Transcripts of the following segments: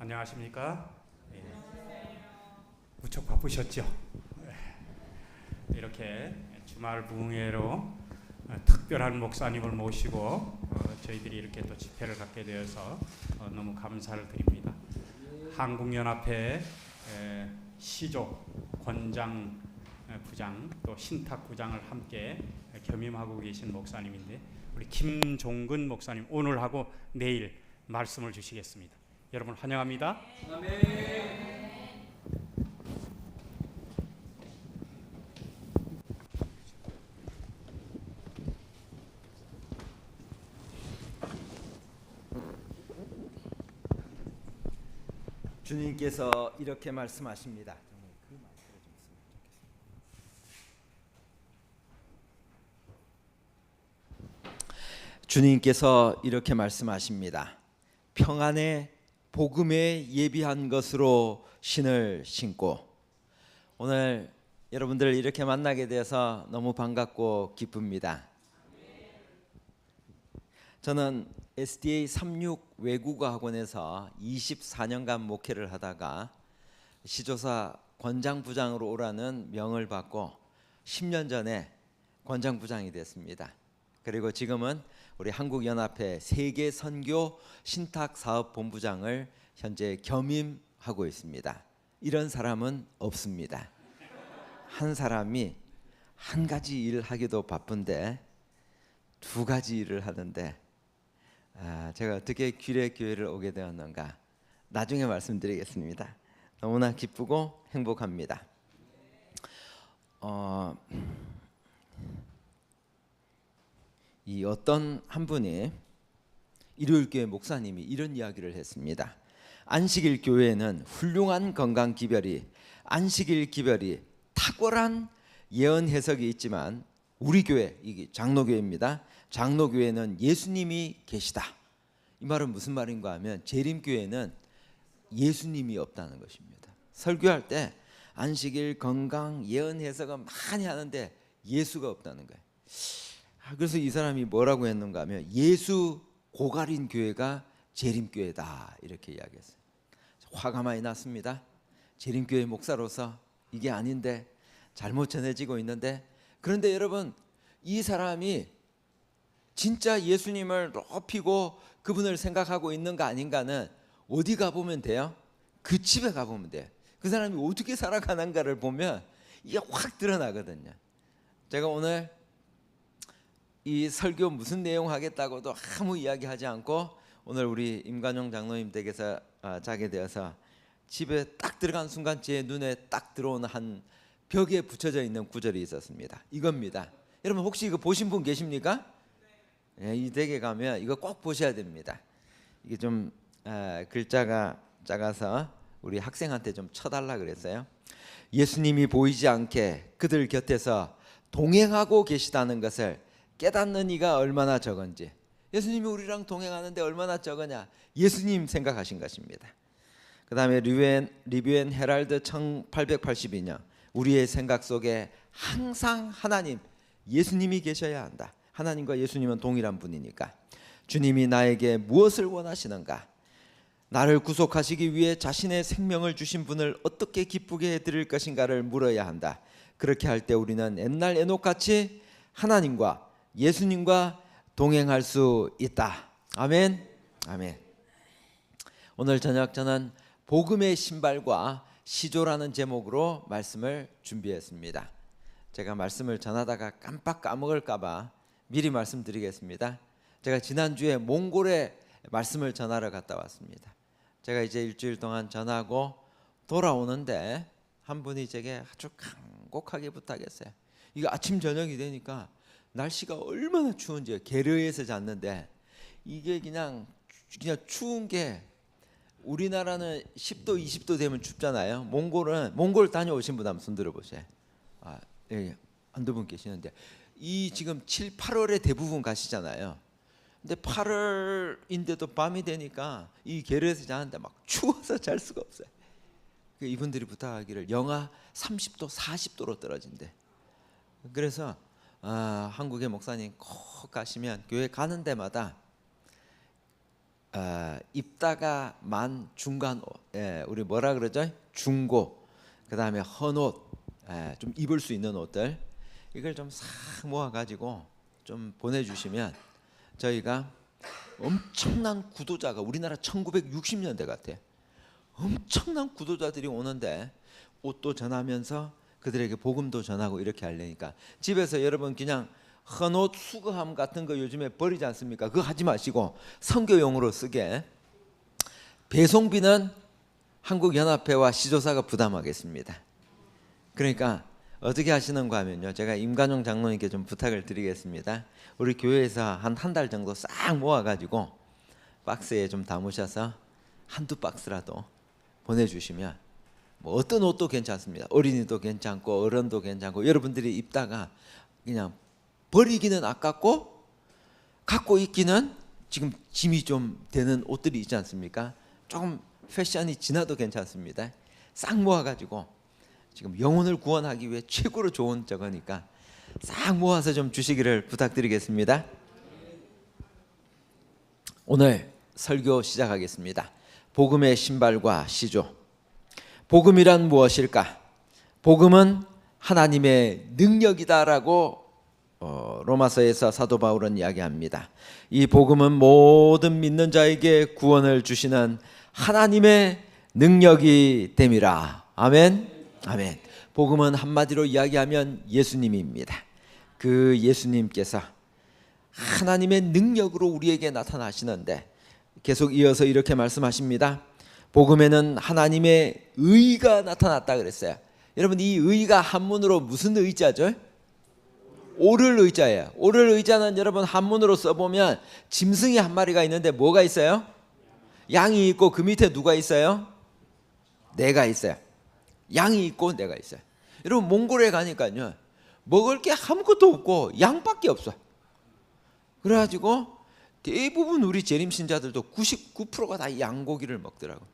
안녕하십니까? 예. 무척 바쁘셨죠? 이렇게 주말 부흥회로 특별한 목사님을 모시고 저희들이 이렇게 또 집회를 갖게 되어서 너무 감사를 드립니다. 한국연합회 시조 권장 부장 또 신탁 부장을 함께 겸임하고 계신 목사님인데 우리 김종근 목사님 오늘하고 내일 말씀을 주시겠습니다. 여러분 환영합니다. 아멘. 주님께서 이렇게 말씀하십니다. 주님께서 이렇게 말씀하십니다. 평안의 복음에 예비한 것으로 신을 신고. 오늘 여러분들 이렇게 만나게 되어서 너무 반갑고 기쁩니다. 저는 SDA 36 외국어 학원에서 24년간 목회를 하다가 시조사 권장부장으로 오라는 명을 받고 10년 전에 권장부장이 됐습니다. 그리고 지금은 우리 한국연합회 세계선교 신탁사업본부장을 현재 겸임하고 있습니다. 이런 사람은 없습니다. 한 사람이 한 가지 일을 하기도 바쁜데 두 가지 일을 하는데 제가 어떻게 규례교회를 오게 되었는가 나중에 말씀드리겠습니다. 너무나 기쁘고 행복합니다. 이 어떤 한 분이 일요일교회 목사님이 이런 이야기를 했습니다. 안식일 교회에는 훌륭한 건강 기별이 안식일 기별이 탁월한 예언 해석이 있지만 우리 교회, 이게 장로교회입니다. 장로교회는 예수님이 계시다. 이 말은 무슨 말인가 하면 재림교회는 예수님이 없다는 것입니다. 설교할 때 안식일 건강 예언 해석은 많이 하는데 예수가 없다는 거예요. 그래서 이 사람이 뭐라고 했는가 하면 예수 고갈인 교회가 재림교회다 이렇게 이야기했어요. 화가 많이 났습니다. 재림교회 목사로서 이게 아닌데 잘못 전해지고 있는데, 그런데 여러분 이 사람이 진짜 예수님을 높이고 그분을 생각하고 있는가 아닌가는 어디 가보면 돼요? 그 집에 가보면 돼요. 그 사람이 어떻게 살아가는가를 보면 이게 확 드러나거든요. 제가 오늘 이 설교 무슨 내용 하겠다고도 아무 이야기하지 않고 오늘 우리 임관용 장로님 댁에서 자게 되어서 집에 딱 들어간 순간 제 눈에 딱 들어오는 한 벽에 붙여져 있는 구절이 있었습니다. 이겁니다. 여러분 혹시 이거 보신 분 계십니까? 네, 이 댁에 가면 이거 꼭 보셔야 됩니다. 이게 좀 글자가 작아서 우리 학생한테 좀 쳐달라 그랬어요. 예수님이 보이지 않게 그들 곁에서 동행하고 계시다는 것을 깨닫는 이가 얼마나 적은지. 예수님이 우리랑 동행하는데 얼마나 적으냐. 예수님 생각하신 것입니다. 그 다음에 리뷰 앤 헤랄드 1882년 우리의 생각 속에 항상 하나님 예수님이 계셔야 한다. 하나님과 예수님은 동일한 분이니까. 주님이 나에게 무엇을 원하시는가, 나를 구속하시기 위해 자신의 생명을 주신 분을 어떻게 기쁘게 해드릴 것인가를 물어야 한다. 그렇게 할 때 우리는 옛날 에녹같이 하나님과 예수님과 동행할 수 있다. 아멘. 아멘. 오늘 저녁 저는 복음의 신발과 시조라는 제목으로 말씀을 준비했습니다. 제가 말씀을 전하다가 깜빡 까먹을까봐 미리 말씀드리겠습니다. 제가 지난주에 몽골에 말씀을 전하러 갔다 왔습니다. 제가 이제 일주일 동안 전하고 돌아오는데 한 분이 제게 아주 간곡하게 부탁했어요. 이거 아침 저녁이 되니까 날씨가 얼마나 추운지, 게르에서 잤는데 이게 그냥 추운 게, 우리나라는 10도 20도 되면 춥잖아요. 몽골 다녀오신 분 한번 손 들어보세요. 예, 한두 분 계시는데 이 지금 7, 8월에 대부분 가시잖아요. 근데 8월인데도 밤이 되니까 이 게르에서 자는데 막 추워서 잘 수가 없어요. 이분들이 부탁하기를 영하 30도 40도로 떨어진대. 그래서 한국의 목사님 꼭 가시면 교회 가는 데마다 입다가 만 중간 옷, 우리 뭐라 그러죠? 중고, 그 다음에 헌옷, 좀 입을 수 있는 옷들 이걸 좀 싹 모아가지고 좀 보내주시면 저희가 엄청난 구도자가 우리나라 1960년대 같아. 엄청난 구도자들이 오는데 옷도 전하면서 그들에게 복음도 전하고 이렇게 하려니까 집에서 여러분 그냥 헌옷 수거함 같은 거 요즘에 버리지 않습니까? 그거 하지 마시고 선교용으로 쓰게. 배송비는 한국연합회와 시조사가 부담하겠습니다. 그러니까 어떻게 하시는가 하면요, 제가 임관용 장로님께 좀 부탁을 드리겠습니다. 우리 교회에서 한 달 정도 싹 모아가지고 박스에 좀 담으셔서 한두 박스라도 보내주시면 뭐 어떤 옷도 괜찮습니다. 어린이도 괜찮고 어른도 괜찮고 여러분들이 입다가 그냥 버리기는 아깝고 갖고 있기는 지금 짐이 좀 되는 옷들이 있지 않습니까? 조금 패션이 지나도 괜찮습니다. 싹 모아가지고 지금 영혼을 구원하기 위해 최고로 좋은 저거니까 싹 모아서 좀 주시기를 부탁드리겠습니다. 오늘 설교 시작하겠습니다. 복음의 신발과 시조. 복음이란 무엇일까? 복음은 하나님의 능력이다라고 로마서에서 사도 바울은 이야기합니다. 이 복음은 모든 믿는 자에게 구원을 주시는 하나님의 능력이 됨이라. 아멘. 아멘. 복음은 한마디로 이야기하면 예수님입니다. 그 예수님께서 하나님의 능력으로 우리에게 나타나시는데 계속 이어서 이렇게 말씀하십니다. 복음에는 하나님의 의가 나타났다 그랬어요. 여러분, 이 의가 한문으로 무슨 의자죠? 오를 의자예요. 오를 의자는 여러분 한문으로 써보면 짐승이 한 마리가 있는데 뭐가 있어요? 양이 있고 그 밑에 누가 있어요? 내가 있어요. 양이 있고 내가 있어요. 여러분, 몽골에 가니까요 먹을 게 아무것도 없고 양밖에 없어. 그래가지고 대부분 우리 재림 신자들도 99%가 다 양고기를 먹더라고.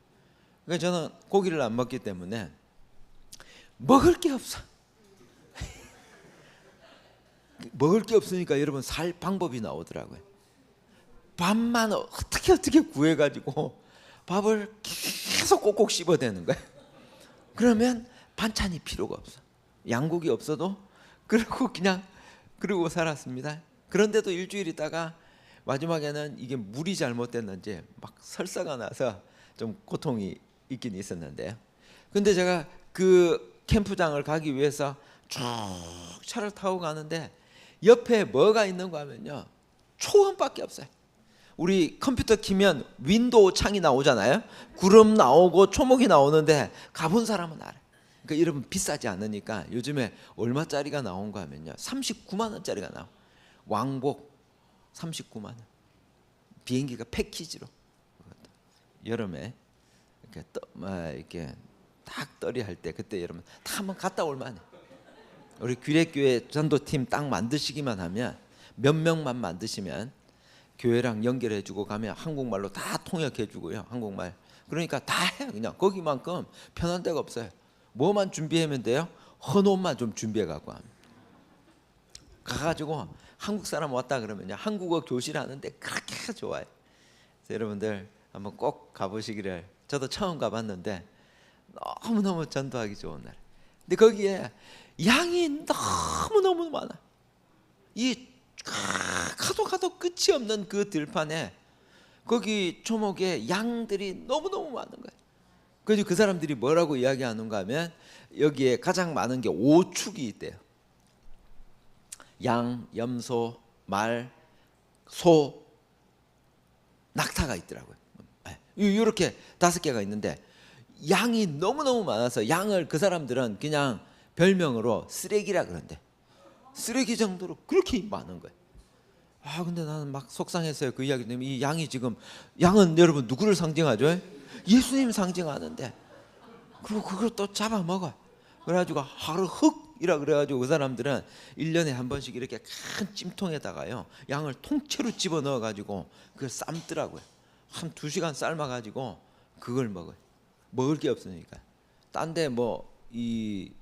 그러니까 저는 고기를 안 먹기 때문에 먹을 게 없어. 먹을 게 없으니까 여러분 살 방법이 나오더라고요. 밥만 어떻게 구해가지고 밥을 계속 꼭꼭 씹어대는 거예요. 그러면 반찬이 필요가 없어. 양고기 없어도 그러고 그냥 그러고 살았습니다. 그런데도 일주일 있다가 마지막에는 이게 물이 잘못됐는지 막 설사가 나서 좀 고통이 있긴 있었는데요. 근데 제가 그 캠프장을 가기 위해서 쭉 차를 타고 가는데 옆에 뭐가 있는가 하면요, 초원밖에 없어요. 우리 컴퓨터 키면 윈도우 창이 나오잖아요. 구름 나오고 초목이 나오는데 가본 사람은 알아요. 그러니까 여러분 비싸지 않으니까 요즘에 얼마짜리가 나온가 하면요, 39만 원짜리가 나와. 왕복 39만 원. 비행기가 패키지로. 여름에 이렇게 딱 떨이 할 때 그때 여러분 다 한번 갔다 올 만해. 우리 규례교회 전도팀 딱 만드시기만 하면, 몇 명만 만드시면 교회랑 연결해주고 가면 한국말로 다 통역해주고요. 한국말. 그러니까 다 해요. 그냥 거기만큼 편한 데가 없어요. 뭐만 준비하면 돼요? 헌옷만 좀 준비해갖고 합니다. 가가지고 한국 사람 왔다 그러면요, 한국어 교실하는데 그렇게 좋아요. 그래서 여러분들 한번 꼭 가보시기를. 저도 처음 가봤는데 너무너무 전도하기 좋은 날. 근데 거기에 양이 너무너무 많아. 이 가도 끝이 없는 그 들판에 거기 초목에 양들이 너무너무 많은 거예요. 그래서 그 사람들이 뭐라고 이야기하는가 하면 여기에 가장 많은 게 5축이 있대요. 양, 염소, 말, 소, 낙타가 있더라고요. 이렇게 5개가 있는데 양이 너무너무 많아서 양을 그 사람들은 그냥 별명으로 쓰레기라 그런대. 쓰레기 정도로 그렇게 많은 거예요. 근데 나는 막 속상했어요. 그 이야기 때문에. 이 양이 지금, 양은 여러분 누구를 상징하죠? 예수님 상징하는데, 그리고 그걸 또 잡아먹어. 그래가지고 하루 흙이라 그래가지고 그 사람들은 1년에 한 번씩 이렇게 큰 찜통에다가요 양을 통째로 집어넣어가지고 그걸 삶더라고요. 한 2시간 삶아가지고 그걸 먹어요. 먹을 게 없으니까. 딴 데 뭐 이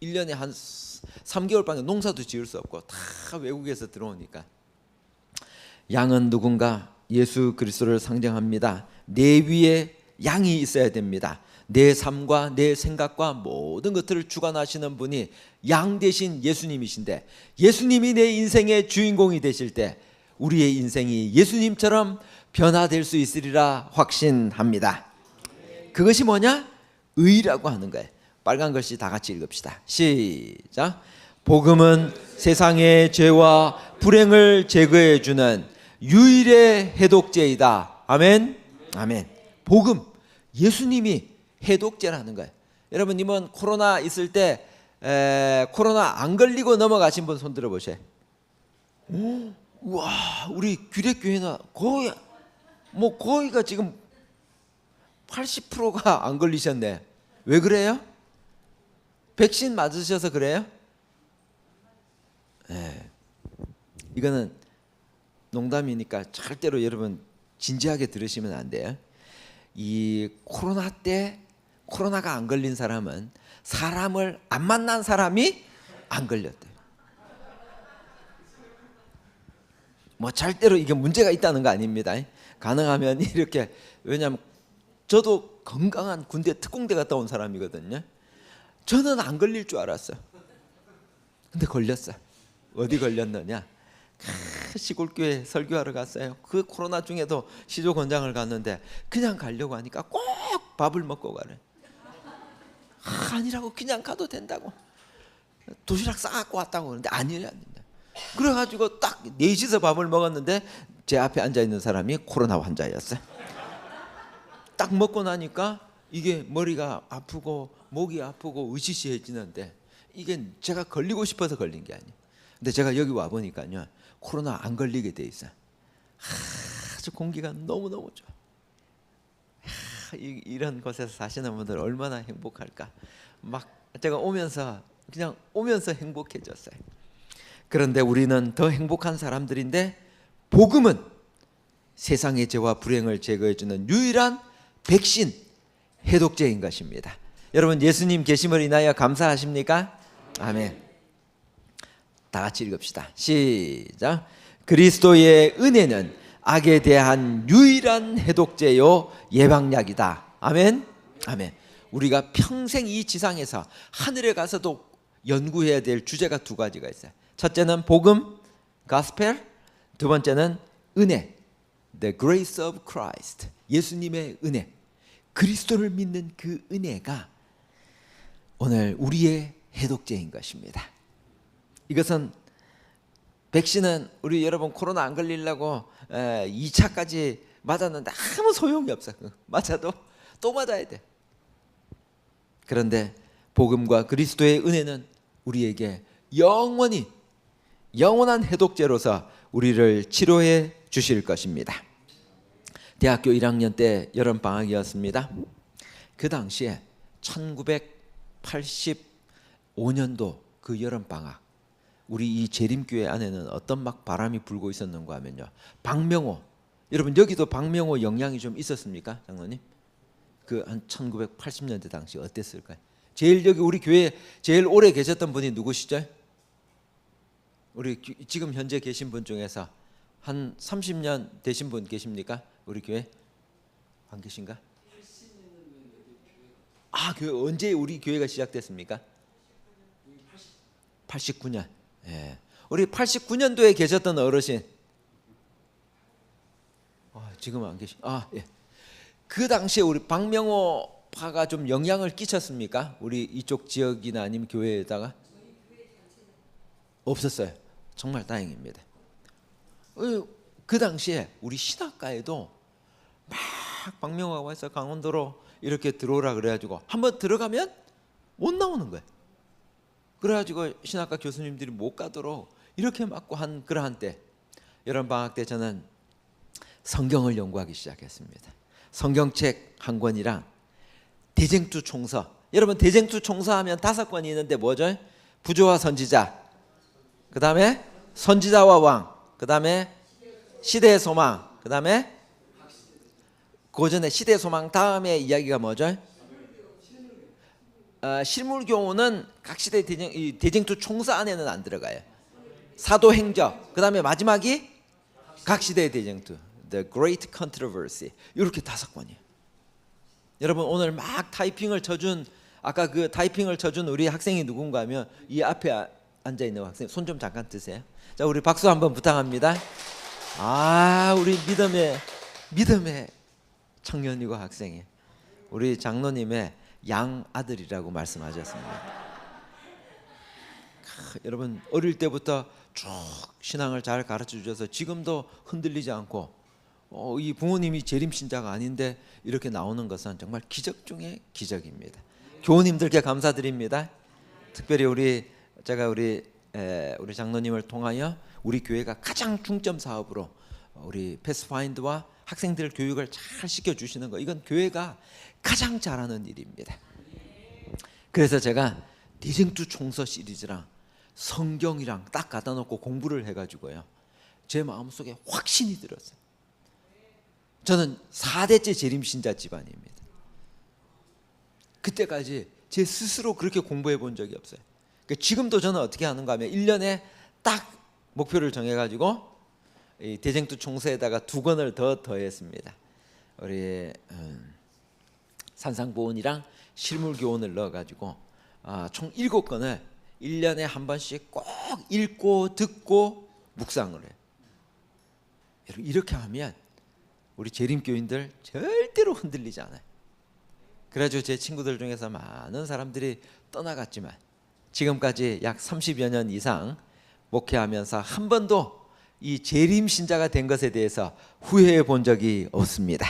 1년에 한 3개월밖에 농사도 지을 수 없고 다 외국에서 들어오니까. 양은 누군가 예수 그리스도를 상징합니다. 내 위에 양이 있어야 됩니다. 내 삶과 내 생각과 모든 것들을 주관하시는 분이 양 대신 예수님이신데, 예수님이 내 인생의 주인공이 되실 때 우리의 인생이 예수님처럼 변화될 수 있으리라 확신합니다. 그것이 뭐냐? 의라고 하는 거예요. 빨간 글씨 다 같이 읽읍시다. 시작. 복음은 세상의 죄와 불행을 제거해 주는 유일의 해독제이다. 아멘. 아멘. 복음, 예수님이 해독제라는 거예요. 여러분, 이번 코로나 있을 때 코로나 안 걸리고 넘어가신 분 손 들어 보세요. 와, 우리 규례교회는 거의가 지금 80%가 안 걸리셨네. 왜 그래요? 백신 맞으셔서 그래요? 이거는 농담이니까 절대로 여러분 진지하게 들으시면 안 돼요. 이 코로나 때 코로나가 안 걸린 사람은 사람을 안 만난 사람이 안 걸렸대요. 뭐 절대로 이게 문제가 있다는 거 아닙니다. 가능하면 이렇게, 왜냐하면 저도 건강한 군대 특공대 갔다 온 사람이거든요. 저는 안 걸릴 줄 알았어요. 근데 걸렸어요. 어디 걸렸느냐? 시골교회 설교하러 갔어요. 그 코로나 중에도 시조권장을 갔는데 그냥 가려고 하니까 꼭 밥을 먹고 가래. 아니라고, 그냥 가도 된다고. 도시락 싸갖고 왔다고 그러는데 아니래. 그래가지고 딱 4시서 밥을 먹었는데 제 앞에 앉아있는 사람이 코로나 환자였어요. 딱 먹고 나니까 이게 머리가 아프고 목이 아프고 으시시해지는데, 이게 제가 걸리고 싶어서 걸린 게 아니에요. 근데 제가 여기 와 보니까요, 코로나 안 걸리게 돼 있어요. 아주 공기가 너무너무 좋아. 이런 곳에서 사시는 분들 얼마나 행복할까. 막 제가 오면서 그냥 행복해졌어요. 그런데 우리는 더 행복한 사람들인데, 복음은 세상의 죄와 불행을 제거해주는 유일한 백신, 해독제인 것입니다. 여러분, 예수님 계심을 인하여 감사하십니까? 아멘. 다 같이 읽읍시다. 시작. 그리스도의 은혜는 악에 대한 유일한 해독제요 예방약이다. 아멘. 아멘. 우리가 평생 이 지상에서 하늘에 가서도 연구해야 될 주제가 2가지가 있어요. 첫째는 복음, gospel. 두 번째는 은혜, the grace of Christ. 예수님의 은혜, 그리스도를 믿는 그 은혜가 오늘 우리의 해독제인 것입니다. 이것은, 백신은 우리 여러분 코로나 안 걸리려고 2차까지 맞았는데 아무 소용이 없어. 맞아도 또 맞아야 돼. 그런데 복음과 그리스도의 은혜는 우리에게 영원한 해독제로서 우리를 치료해 주실 것입니다. 대학교 1학년 때 여름방학이었습니다. 그 당시에 1985년도 그 여름방학, 우리 이 재림교회 안에는 어떤 막 바람이 불고 있었는가 하면요, 박명호, 여러분 여기도 박명호 영향이 좀 있었습니까, 장로님? 그 한 1980년대 당시 어땠을까요? 제일 여기 우리 교회에 제일 오래 계셨던 분이 누구시죠? 우리 지금 현재 계신 분 중에서 한 30년 되신 분 계십니까? 우리 교회 안 계신가? 교회 언제 우리 교회가 시작됐습니까? 89년. 예. 우리 89년도에 계셨던 어르신. 지금 안 계시. 예. 그 당시에 우리 박명호 파가 좀 영향을 끼쳤습니까? 우리 이쪽 지역이나 아니면 교회에다가? 없었어요. 정말 다행입니다. 그 당시에 우리 신학가에도 막 박명호가 와서 강원도로 이렇게 들어오라 그래가지고 한번 들어가면 못 나오는 거예요. 그래가지고 신학과 교수님들이 못 가도록 이렇게 막고 한 그러한 때, 여름 방학 때 저는 성경을 연구하기 시작했습니다. 성경책 한 권이랑 대쟁투 총서. 여러분 대쟁투 총서 하면 5권이 있는데 뭐죠? 부조와 선지자, 그 다음에 선지자와 왕, 그 다음에 시대의 소망, 그 다음에 그 전에 시대의 소망 다음에 이야기가 뭐죠? 실물교훈은 각 시대 대쟁투 총서 안에는 안 들어가요. 사도행적, 그 다음에 마지막이 각 시대의 대쟁투. The Great Controversy. 이렇게 5권이에요. 여러분 오늘 막 타이핑을 쳐준 아까 그 타이핑을 쳐준 우리 학생이 누군가 하면 이 앞에 앉아 있는 학생 손 좀 잠깐 드세요. 자, 우리 박수 한번 부탁합니다. 아, 우리 믿음의 청년이고 학생이 우리 장로님의 양 아들이라고 말씀하셨습니다. 여러분 어릴 때부터 쭉 신앙을 잘 가르쳐 주셔서 지금도 흔들리지 않고 이 부모님이 재림신자가 아닌데 이렇게 나오는 것은 정말 기적 중의 기적입니다. 교우님들께 감사드립니다. 특별히 제가 우리 장로님을 통하여 우리 교회가 가장 중점 사업으로 우리 패스파인드와 학생들 교육을 잘 시켜주시는 거, 이건 교회가 가장 잘하는 일입니다. 그래서 제가 디생투 총서 시리즈랑 성경이랑 딱 갖다 놓고 공부를 해가지고요, 제 마음속에 확신이 들었어요. 저는 4대째 재림신자 집안입니다. 그때까지 제 스스로 그렇게 공부해 본 적이 없어요. 그러니까 지금도 저는 어떻게 하는가 하면 1년에 딱 목표를 정해가지고 이 대쟁투 총서에다가 2권을 더했습니다. 우리 산상보훈이랑 실물교훈을 넣어가지고 총 7권을 1년에 한 번씩 꼭 읽고 듣고 묵상을 해요. 이렇게 하면 우리 재림교인들 절대로 흔들리지 않아요. 그래가지고 제 친구들 중에서 많은 사람들이 떠나갔지만 지금까지 약 30여 년 이상 목회하면서 한 번도 이 재림신자가 된 것에 대해서 후회해 본 적이 없습니다.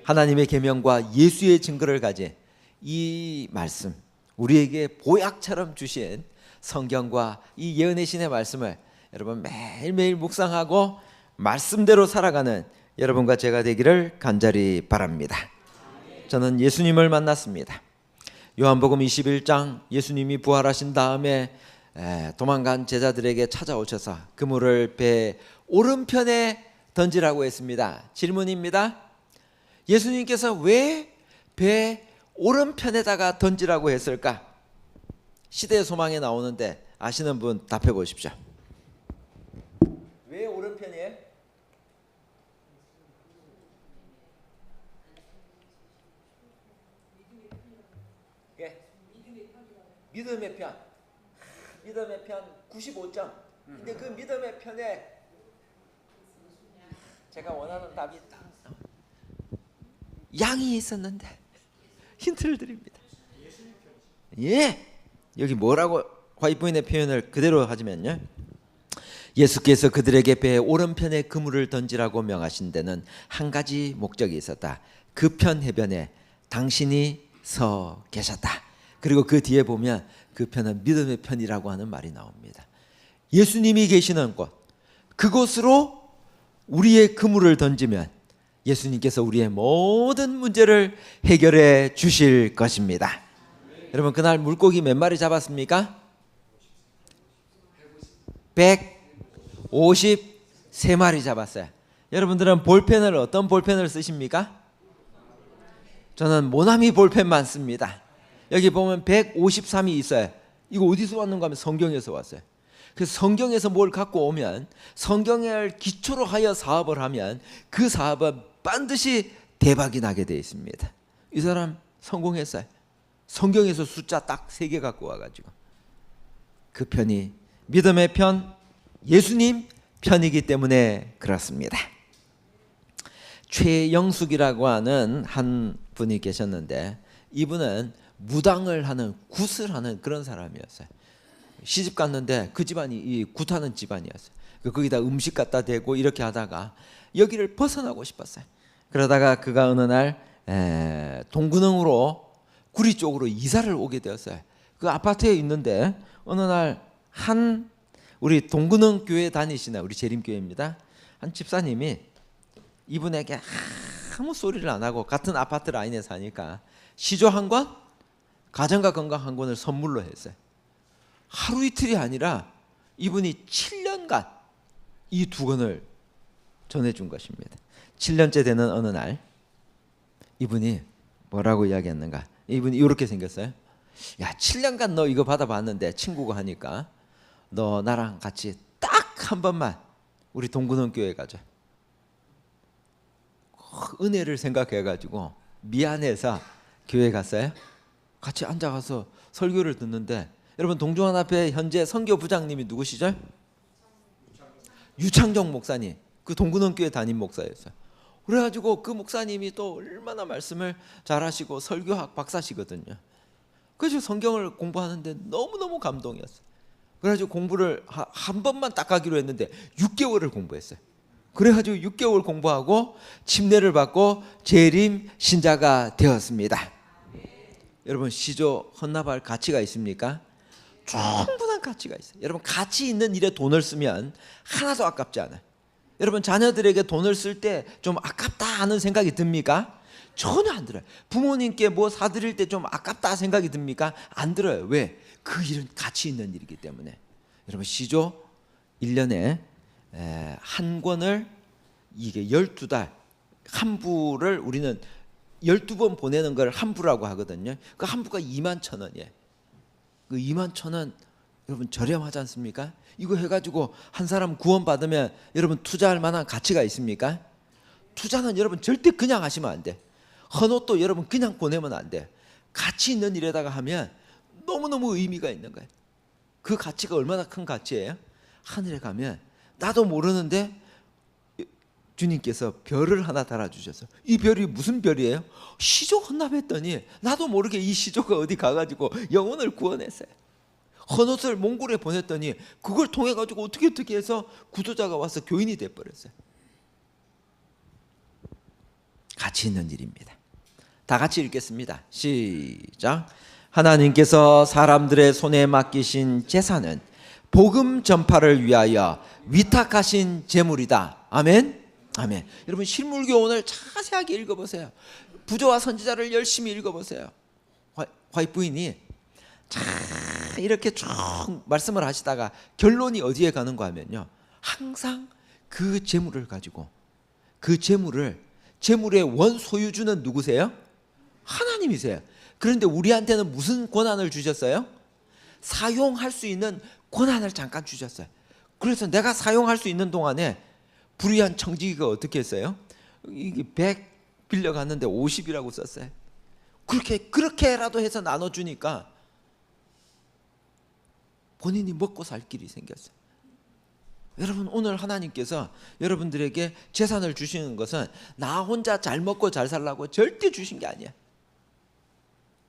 하나님의 계명과 예수의 증거를 가진 이 말씀, 우리에게 보약처럼 주신 성경과 이 예언의 신의 말씀을 여러분 매일매일 묵상하고 말씀대로 살아가는 여러분과 제가 되기를 간절히 바랍니다. 저는 예수님을 만났습니다. 요한복음 21장, 예수님이 부활하신 다음에 도망간 제자들에게 찾아오셔서 그물을 배 오른편에 던지라고 했습니다. 질문입니다. 예수님께서 왜 배 오른편에다가 던지라고 했을까? 시대의 소망에 나오는데 아시는 분 답해 보십시오. 왜 오른편이에요? 믿음의 편. 믿음의 편 95점. 근데 그 믿음의 편에 제가 원하는 답이 딱 양이 있었는데 힌트를 드립니다. 예, 여기 뭐라고 화이트보이의 표현을 그대로 하자면요, 예수께서 그들에게 배 오른편에 그물을 던지라고 명하신 데는 한 가지 목적이 있었다. 그 편 해변에 당신이 서 계셨다. 그리고 그 뒤에 보면 그 편은 믿음의 편이라고 하는 말이 나옵니다. 예수님이 계시는 곳, 그곳으로 우리의 그물을 던지면 예수님께서 우리의 모든 문제를 해결해 주실 것입니다. 여러분 그날 물고기 몇 마리 잡았습니까? 153마리 잡았어요. 여러분들은 볼펜을 어떤 볼펜을 쓰십니까? 저는 모나미 볼펜만 씁니다. 여기 보면 153이 있어요. 이거 어디서 왔는가 하면 성경에서 왔어요. 그래서 성경에서 뭘 갖고 오면, 성경을 기초로 하여 사업을 하면 그 사업은 반드시 대박이 나게 되어 있습니다. 이 사람 성공했어요. 성경에서 숫자 딱 3개 갖고 와가지고 그 편이 믿음의 편, 예수님 편이기 때문에 그렇습니다. 최영숙이라고 하는 한 분이 계셨는데 이분은 무당을 하는, 굿을 하는 그런 사람이었어요. 시집 갔는데 그 집안이 이 굿하는 집안이었어요. 거기다 음식 갖다 대고 이렇게 하다가 여기를 벗어나고 싶었어요. 그러다가 그가 어느 날 동구릉으로 구리 쪽으로 이사를 오게 되었어요. 그 아파트에 있는데 어느 날 한 우리 동구릉 교회 다니시는, 우리 재림교회입니다, 한 집사님이 이분에게 아무 소리를 안 하고 같은 아파트 라인에 사니까 시조 한 권, 가정과 건강 한 권을 선물로 했어요. 하루 이틀이 아니라 이분이 7년간 이 2권을 전해준 것입니다. 7년째 되는 어느 날 이분이 뭐라고 이야기했는가? 이분이 이렇게 생겼어요. 야, 7년간 너 이거 받아봤는데, 친구가 하니까 너 나랑 같이 딱 한 번만 우리 동구릉 교회 가자. 은혜를 생각해가지고 미안해서 교회 갔어요. 같이 앉아가서 설교를 듣는데 여러분 동중한 앞에 현재 선교 부장님이 누구시죠? 유창정 목사님. 그 동근원교회 담임 목사였어요. 그래가지고 그 목사님이 또 얼마나 말씀을 잘하시고 설교학 박사시거든요. 그래서 성경을 공부하는데 너무너무 감동이었어요. 그래가지고 공부를 한 번만 딱 하기로 했는데 6개월을 공부했어요. 그래가지고 6개월 공부하고 침례를 받고 재림 신자가 되었습니다. 여러분 시조 헌납할 가치가 있습니까? 충분한 가치가 있어요. 여러분 가치 있는 일에 돈을 쓰면 하나도 아깝지 않아요. 여러분 자녀들에게 돈을 쓸 때 좀 아깝다 하는 생각이 듭니까? 전혀 안 들어요. 부모님께 뭐 사드릴 때 좀 아깝다 생각이 듭니까? 안 들어요. 왜? 그 일은 가치 있는 일이기 때문에. 여러분 시조 1년에 한 권을 이게 12달 한 부를 우리는 12번 보내는 걸 한 부라고 하거든요. 그 한 부가 21,000원이에요. 그 21,000원 여러분 저렴하지 않습니까? 이거 해가지고 한 사람 구원받으면 여러분 투자할 만한 가치가 있습니까? 투자는 여러분 절대 그냥 하시면 안 돼. 헌옷도 여러분 그냥 보내면 안 돼. 가치 있는 일에다가 하면 너무너무 의미가 있는 거예요. 그 가치가 얼마나 큰 가치예요? 하늘에 가면 나도 모르는데 주님께서 별을 하나 달아주셔서 이 별이 무슨 별이에요? 시조 헌납했더니 나도 모르게 이 시조가 어디 가가지고 영혼을 구원했어요. 헌옷을 몽골에 보냈더니 그걸 통해 가지고 어떻게 해서 구조자가 와서 교인이 돼버렸어요. 가치 있는 일입니다. 다 같이 읽겠습니다. 시작. 하나님께서 사람들의 손에 맡기신 제사는 복음 전파를 위하여 위탁하신 제물이다. 아멘. 아멘. 여러분 실물교 오늘 자세하게 읽어보세요. 부조와 선지자를 열심히 읽어보세요. 화이트 부인이 자 이렇게 쭉 말씀을 하시다가 결론이 어디에 가는가 하면요, 항상 그 재물을 가지고 그 재물의 원 소유주는 누구세요? 하나님이세요. 그런데 우리한테는 무슨 권한을 주셨어요? 사용할 수 있는 권한을 잠깐 주셨어요. 그래서 내가 사용할 수 있는 동안에 불의한 청지기가 어떻게 했어요? 이게 100 빌려갔는데 50이라고 썼어요. 그렇게라도 해서 나눠주니까 본인이 먹고 살 길이 생겼어요. 여러분 오늘 하나님께서 여러분들에게 재산을 주시는 것은 나 혼자 잘 먹고 잘 살라고 절대 주신 게 아니야.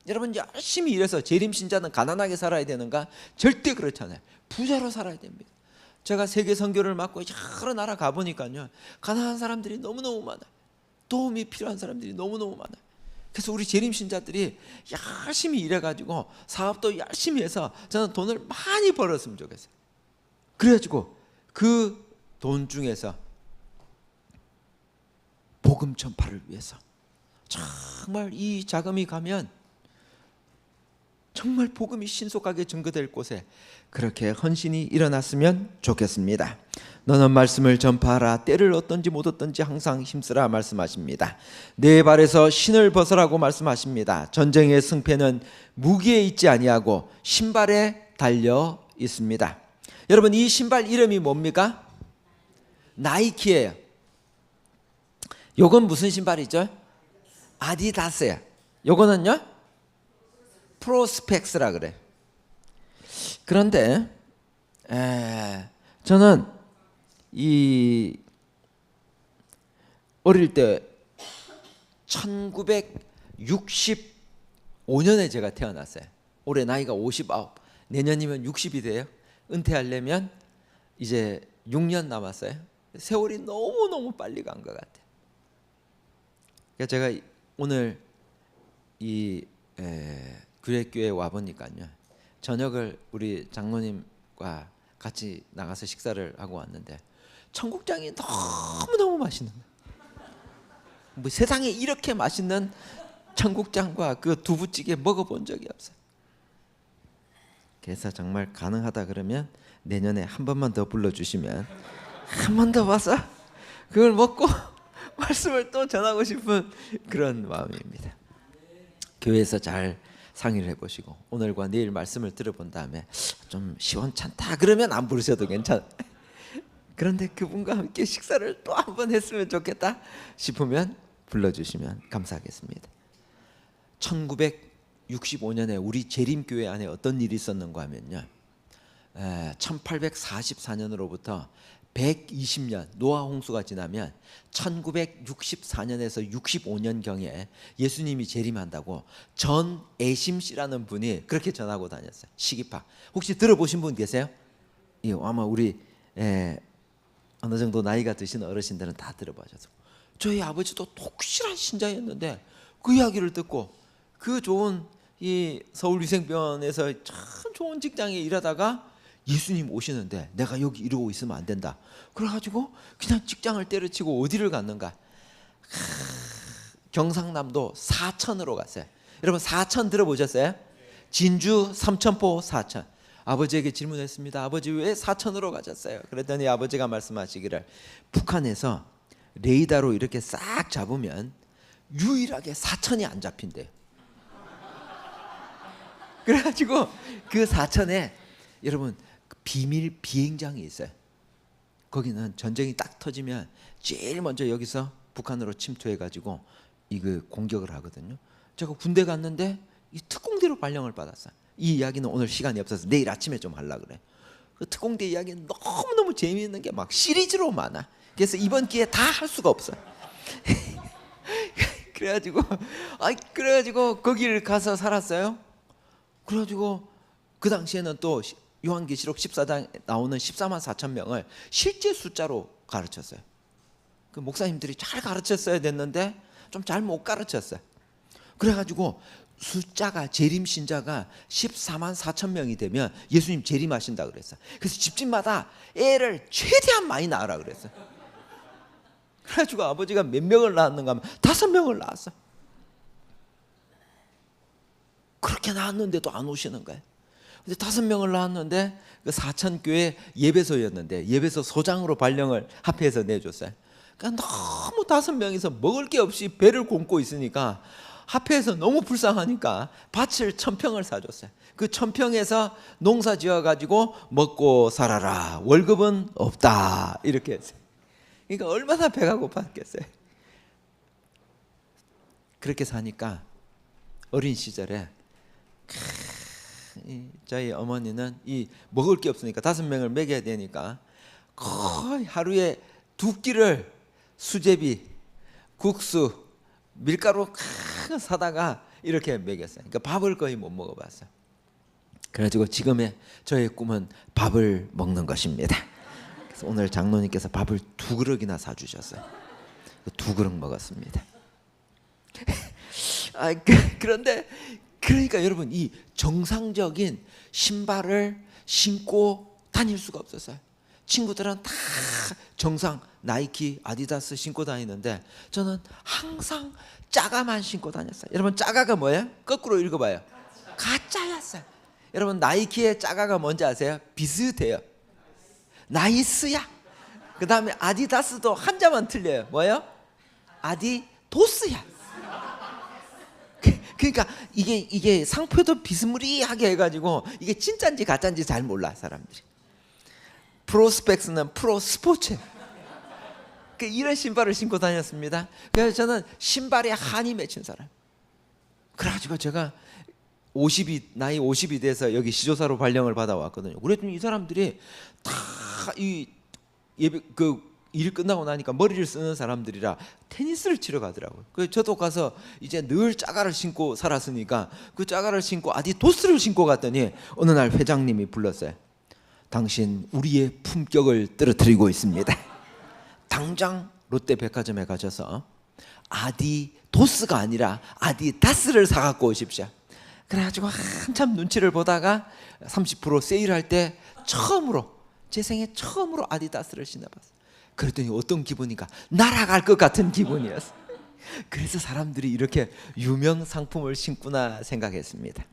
여러분 열심히 일해서 재림신자는 가난하게 살아야 되는가? 절대 그렇지 않아요. 부자로 살아야 됩니다. 제가 세계 선교를 맡고 여러 나라 가보니까요, 가난한 사람들이 너무너무 많아요. 도움이 필요한 사람들이 너무너무 많아요. 그래서 우리 재림신자들이 열심히 일해가지고 사업도 열심히 해서 저는 돈을 많이 벌었으면 좋겠어요. 그래가지고 그 돈 중에서 복음 전파를 위해서 정말 이 자금이 가면 정말 복음이 신속하게 증거될 곳에 그렇게 헌신이 일어났으면 좋겠습니다. 너는 말씀을 전파하라. 때를 얻든지 못 얻든지 항상 힘쓰라 말씀하십니다. 내 발에서 신을 벗으라고 말씀하십니다. 전쟁의 승패는 무기에 있지 아니하고 신발에 달려 있습니다. 여러분 이 신발 이름이 뭡니까? 나이키예요. 요건 무슨 신발이죠? 아디다스예요. 요거는요? 프로스펙스라 그래. 그런데 저는 이 어릴 때 1965년에 제가 태어났어요. 올해 나이가 59. 내년이면 60이 돼요. 은퇴하려면 이제 6년 남았어요. 세월이 너무너무 빨리 간 것 같아요. 그러니까 제가 오늘 이 규례교회에 와보니까요, 저녁을 우리 장로님과 같이 나가서 식사를 하고 왔는데 청국장이 너무너무 맛있는 거예요. 뭐 세상에 이렇게 맛있는 청국장과 그 두부찌개 먹어본 적이 없어요. 그래서 정말 가능하다 그러면 내년에 한 번만 더 불러주시면 한 번 더 와서 그걸 먹고 말씀을 또 전하고 싶은 그런 마음입니다. 교회에서 잘 상의를 해보시고 오늘과 내일 말씀을 들어본 다음에 좀 시원찮다 그러면 안 부르셔도 괜찮아요. 그런데 그분과 함께 식사를 또 한 번 했으면 좋겠다 싶으면 불러주시면 감사하겠습니다. 1965년에 우리 재림교회 안에 어떤 일이 있었는가 하면요, 1844년으로부터 120년 노아 홍수가 지나면 1964년에서 65년경에 예수님이 재림한다고 전 애심 씨라는 분이 그렇게 전하고 다녔어요. 시기파 혹시 들어보신 분 계세요? 아마 우리 어느 정도 나이가 드신 어르신들은 다 들어보셨어요. 저희 아버지도 독실한 신자였는데 그 이야기를 듣고 그 좋은 이 서울위생병원에서 참 좋은 직장에 일하다가 예수님 오시는데 내가 여기 이러고 있으면 안 된다. 그래가지고 그냥 직장을 때려치고 어디를 갔는가? 경상남도 사천으로 갔어요. 여러분 사천 들어보셨어요? 진주, 삼천포, 사천. 아버지에게 질문했습니다. 아버지 왜 사천으로 가셨어요? 그랬더니 아버지가 말씀하시기를 북한에서 레이더로 이렇게 싹 잡으면 유일하게 사천이 안 잡힌대요. 그래가지고 그 사천에 여러분 비밀 비행장이 있어요. 거기는 전쟁이 딱 터지면 제일 먼저 여기서 북한으로 침투해가지고 이거 공격을 하거든요. 제가 군대 갔는데 이 특공대로 발령을 받았어요. 이 이야기는 오늘 시간이 없어서 내일 아침에 좀 하려고 그래. 그 특공대 이야기는 너무너무 재미있는 게 막 시리즈로 많아. 그래서 이번 기회에 다 할 수가 없어. 그래가지고 거기를 가서 살았어요. 그래가지고 그 당시에는 또 요한계시록 14장 나오는 14만 4천 명을 실제 숫자로 가르쳤어요. 그 목사님들이 잘 가르쳤어야 됐는데 좀 잘 못 가르쳤어요. 그래가지고 숫자가 재림 신자가 14만 4천 명이 되면 예수님 재림하신다 그랬어요. 그래서 집집마다 애를 최대한 많이 낳으라 그랬어요. 그래가지고 아버지가 몇 명을 낳았는가 하면 5명을 낳았어. 그렇게 낳았는데도 안 오시는 거예요. 근데 5명을 낳았는데 그 사천교회 예배소였는데 예배소 소장으로 발령을 합해서 내줬어요. 그러니까 너무 5명이서 먹을 게 없이 배를 굶고 있으니까 합해서 너무 불쌍하니까 밭을 1000평을 사줬어요. 그 1000평에서 농사 지어가지고 먹고 살아라. 월급은 없다. 이렇게 했어요. 그러니까 얼마나 배가 고팠겠어요. 그렇게 사니까 어린 시절에 저희 어머니는 이 먹을 게 없으니까 5명을 먹여야 되니까 거의 하루에 2끼를 수제비, 국수, 밀가루 사다가 이렇게 먹였어요. 그러니까 밥을 거의 못 먹어봤어요. 그래가지고 지금의 저의 꿈은 밥을 먹는 것입니다. 그래서 오늘 장로님께서 밥을 2그릇이나 사주셨어요. 2그릇 먹었습니다. 그런데 그러니까 여러분 이 정상적인 신발을 신고 다닐 수가 없었어요. 친구들은 다 정상 나이키, 아디다스 신고 다니는데 저는 항상 짜가만 신고 다녔어요. 여러분 짜가가 뭐예요? 거꾸로 읽어봐요. 가짜였어요. 여러분 나이키의 짜가가 뭔지 아세요? 비슷해요. 나이스야. 그 다음에 아디다스도 한자만 틀려요. 뭐예요? 아디도스야. 그러니까 이게 상표도 비스무리하게 해가지고 이게 진짜인지 가짜인지 잘 몰라 사람들이. 프로스펙스는 프로 스포츠. 이런 신발을 신고 다녔습니다. 그래서 저는 신발에 한이 맺힌 사람. 그래가지고 제가 나이 50이 돼서 여기 시조사로 발령을 받아왔거든요. 그랬더니 이 사람들이 다 일 끝나고 나니까 머리를 쓰는 사람들이라 테니스를 치러 가더라고요. 그래서 저도 가서 이제 늘 짜가를 신고 살았으니까 그 짜가를 신고 아디도스를 신고 갔더니 어느 날 회장님이 불렀어요. 당신 우리의 품격을 떨어뜨리고 있습니다. 당장 롯데백화점에 가셔서 아디도스가 아니라 아디다스를 사갖고 오십시오. 그래가지고 한참 눈치를 보다가 30% 세일할 때 제 생애 처음으로 아디다스를 신어봤어요. 그랬더니 어떤 기분인가? 날아갈 것 같은 기분이었어요. 그래서 사람들이 이렇게 유명 상품을 신구나 생각했습니다.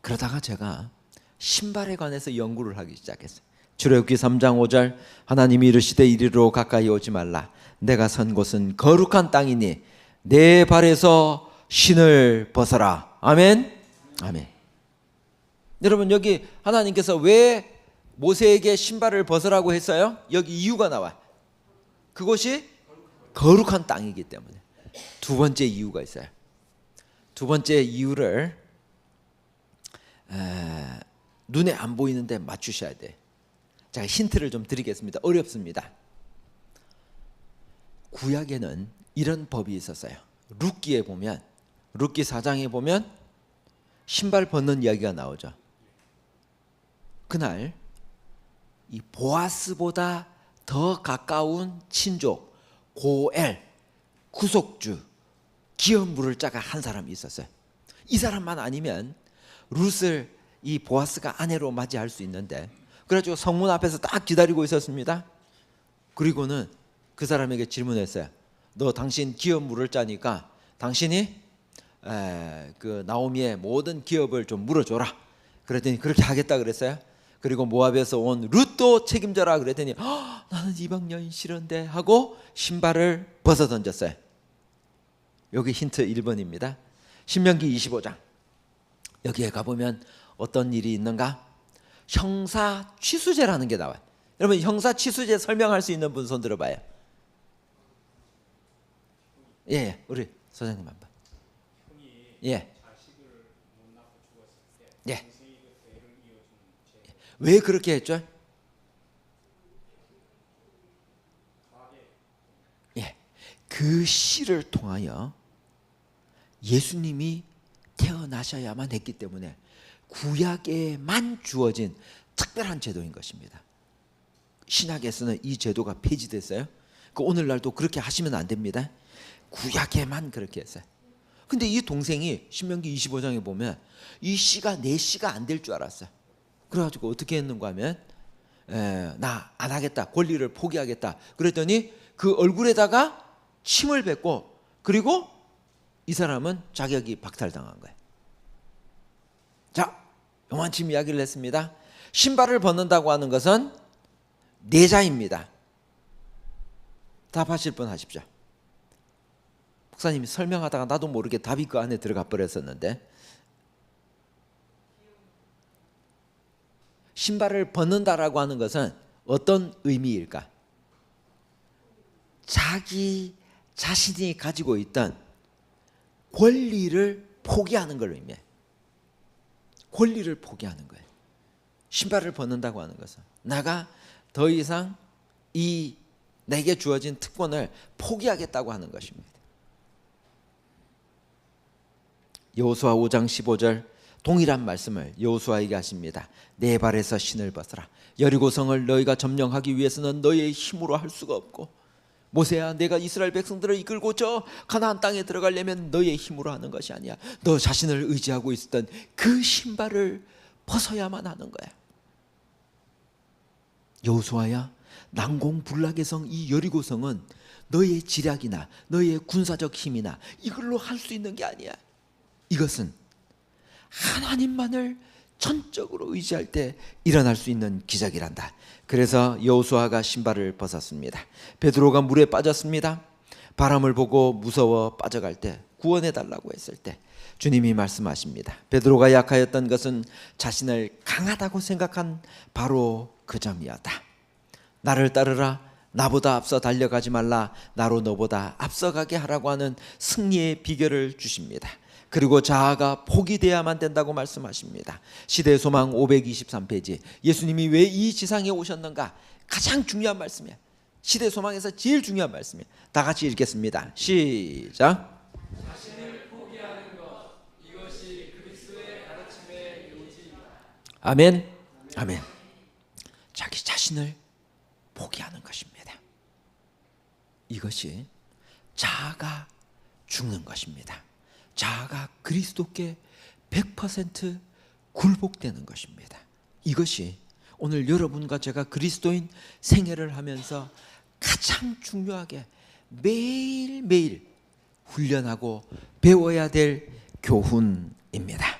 그러다가 제가 신발에 관해서 연구를 하기 시작했어요. 출애굽기 3장 5절 하나님이 이르시되 이리로 가까이 오지 말라. 내가 선 곳은 거룩한 땅이니 내 발에서 신을 벗어라. 아멘. 아멘. 여러분 여기 하나님께서 왜 모세에게 신발을 벗으라고 했어요? 여기 이유가 나와요. 그곳이 거룩한 땅이기 때문에. 두 번째 이유가 있어요. 두 번째 이유를 눈에 안 보이는데 맞추셔야 돼. 제가 힌트를 좀 드리겠습니다. 어렵습니다. 구약에는 이런 법이 있었어요. 룻기에 보면, 룻기 4장에 보면 신발 벗는 이야기가 나오죠. 그날 이 보아스보다 더 가까운 친족 고엘, 구속주, 기업 물을 자가 한 사람이 있었어요. 이 사람만 아니면 룻을 이 보아스가 아내로 맞이할 수 있는데, 그래가지고 성문 앞에서 딱 기다리고 있었습니다. 그리고는 그 사람에게 질문했어요. 너 당신 기업 물을 자니까 당신이 그 나오미의 모든 기업을 좀 물어줘라. 그랬더니 그렇게 하겠다 그랬어요. 그리고 모압에서 온 룻도 책임져라 그랬더니 나는 이방 여인 싫은데 하고 신발을 벗어 던졌어요. 여기 힌트 1번입니다. 신명기 25장 여기에 가보면 어떤 일이 있는가? 형사 취수제라는 게 나와요. 여러분 형사 취수제 설명할 수 있는 분 손 들어봐요. 예, 우리 소장님 한번. 예. 예. 왜 그렇게 했죠? 예. 그 씨를 통하여 예수님이 태어나셔야만 했기 때문에 구약에만 주어진 특별한 제도인 것입니다. 신약에서는 이 제도가 폐지됐어요. 그 오늘날도 그렇게 하시면 안 됩니다. 구약에만 그렇게 했어요. 근데 이 동생이 신명기 25장에 보면 이 씨가 내 씨가 안 될 줄 알았어요. 그래가지고 어떻게 했는가 하면 나 안 하겠다, 권리를 포기하겠다 그랬더니 그 얼굴에다가 침을 뱉고, 그리고 이 사람은 자격이 박탈당한 거예요. 자, 요만침 이야기를 했습니다. 신발을 벗는다고 하는 것은 내자입니다. 답하실 분 하십시오. 목사님이 설명하다가 나도 모르게 답이 그 안에 들어가 버렸었는데, 신발을 벗는다라고 하는 것은 어떤 의미일까? 자기 자신이 가지고 있던 권리를 포기하는 걸 의미해. 권리를 포기하는 거예요. 신발을 벗는다고 하는 것은 내가 더 이상 이 내게 주어진 특권을 포기하겠다고 하는 것입니다. 여호수아 5장 15절 동일한 말씀을 여호수아에게 하십니다. 내 발에서 신을 벗어라. 여리고성을 너희가 점령하기 위해서는 너희의 힘으로 할 수가 없고, 모세야 내가 이스라엘 백성들을 이끌고 저 가나안 땅에 들어가려면 너희의 힘으로 하는 것이 아니야. 너 자신을 의지하고 있었던 그 신발을 벗어야만 하는 거야. 여호수아야, 난공불락의 성 이 여리고성은 너희의 지략이나 너희의 군사적 힘이나 이걸로 할 수 있는 게 아니야. 이것은 하나님만을 전적으로 의지할 때 일어날 수 있는 기적이란다. 그래서 여호수아가 신발을 벗었습니다. 베드로가 물에 빠졌습니다. 바람을 보고 무서워 빠져갈 때, 구원해 달라고 했을 때 주님이 말씀하십니다. 베드로가 약하였던 것은 자신을 강하다고 생각한 바로 그 점이었다. 나를 따르라. 나보다 앞서 달려가지 말라. 나로 너보다 앞서가게 하라고 하는 승리의 비결을 주십니다. 그리고 자아가 포기돼야만 된다고 말씀하십니다. 시대의 소망 523페이지. 예수님이 왜 이 지상에 오셨는가? 가장 중요한 말씀이에요. 시대의 소망에서 제일 중요한 말씀이에요. 다 같이 읽겠습니다. 시작. 자신을 포기하는 것, 이것이 그리스도의 가르침의 요지이다. 아멘. 아멘. 자기 자신을 포기하는 것입니다. 이것이 자아가 죽는 것입니다. 자아가 그리스도께 100% 굴복되는 것입니다. 이것이 오늘 여러분과 제가 그리스도인 생애를 하면서 가장 중요하게 매일매일 훈련하고 배워야 될 교훈입니다.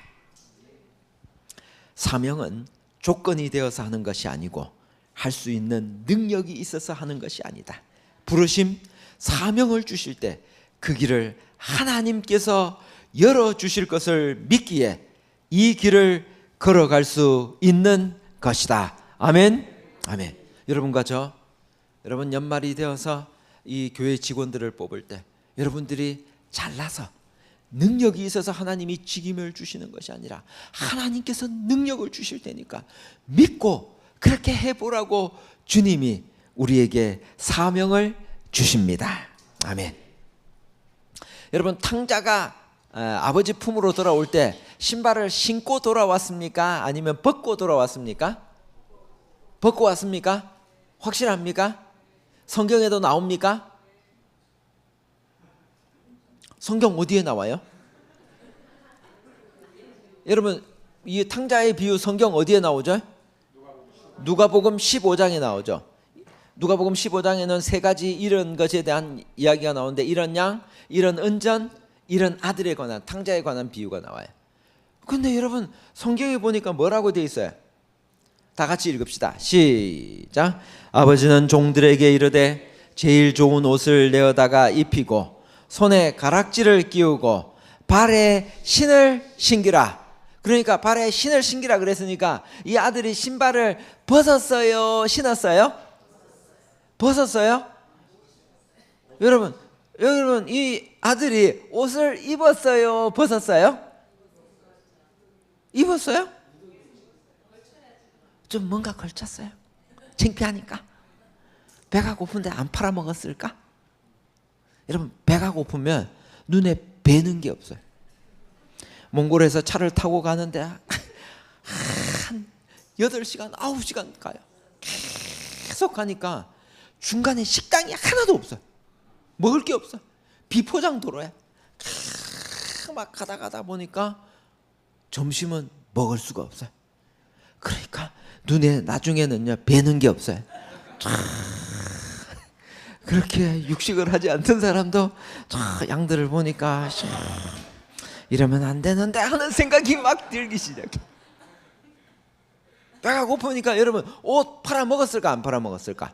사명은 조건이 되어서 하는 것이 아니고 할 수 있는 능력이 있어서 하는 것이 아니다. 부르심, 사명을 주실 때 그 길을 하나님께서 열어주실 것을 믿기에 이 길을 걸어갈 수 있는 것이다. 아멘. 아멘. 여러분과 저, 여러분 연말이 되어서 이 교회 직원들을 뽑을 때 여러분들이 잘나서 능력이 있어서 하나님이 직임을 주시는 것이 아니라 하나님께서 능력을 주실 테니까 믿고 그렇게 해보라고 주님이 우리에게 사명을 주십니다. 아멘. 여러분, 탕자가 아버지 품으로 돌아올 때 신발을 신고 돌아왔습니까? 아니면 벗고 돌아왔습니까? 벗고 왔습니까? 확실합니까? 성경에도 나옵니까? 성경 어디에 나와요? 여러분, 이 탕자의 비유 성경 어디에 나오죠? 누가복음 15장에 나오죠. 누가복음 15장에는 세 가지 이런 것에 대한 이야기가 나오는데, 이런 양, 이런 은전, 이런 아들에 관한, 탕자에 관한 비유가 나와요. 근데 여러분, 성경에 보니까 뭐라고 되어 있어요? 다 같이 읽읍시다. 시작. 아버지는 종들에게 이르되 제일 좋은 옷을 내어다가 입히고 손에 가락지를 끼우고 발에 신을 신기라. 그러니까 발에 신을 신기라 그랬으니까 이 아들이 신발을 벗었어요? 신었어요? 벗었어요? 여러분 이 아들이 옷을 입었어요? 벗었어요? 입었어요? 좀 뭔가 걸쳤어요. 창피하니까. 배가 고픈데 안 팔아먹었을까? 여러분, 배가 고프면 눈에 뵈는 게 없어요. 몽골에서 차를 타고 가는데 한 8시간 9시간 가요. 계속 가니까 중간에 식당이 하나도 없어요. 먹을 게 없어. 비포장 도로에 막 가다 보니까 점심은 먹을 수가 없어요. 그러니까 눈에 나중에는요 뵈는 게 없어요. 그렇게 육식을 하지 않던 사람도 양들을 보니까 이러면 안 되는데 하는 생각이 막 들기 시작해. 배가 고프니까 여러분 옷 팔아 먹었을까 안 팔아 먹었을까?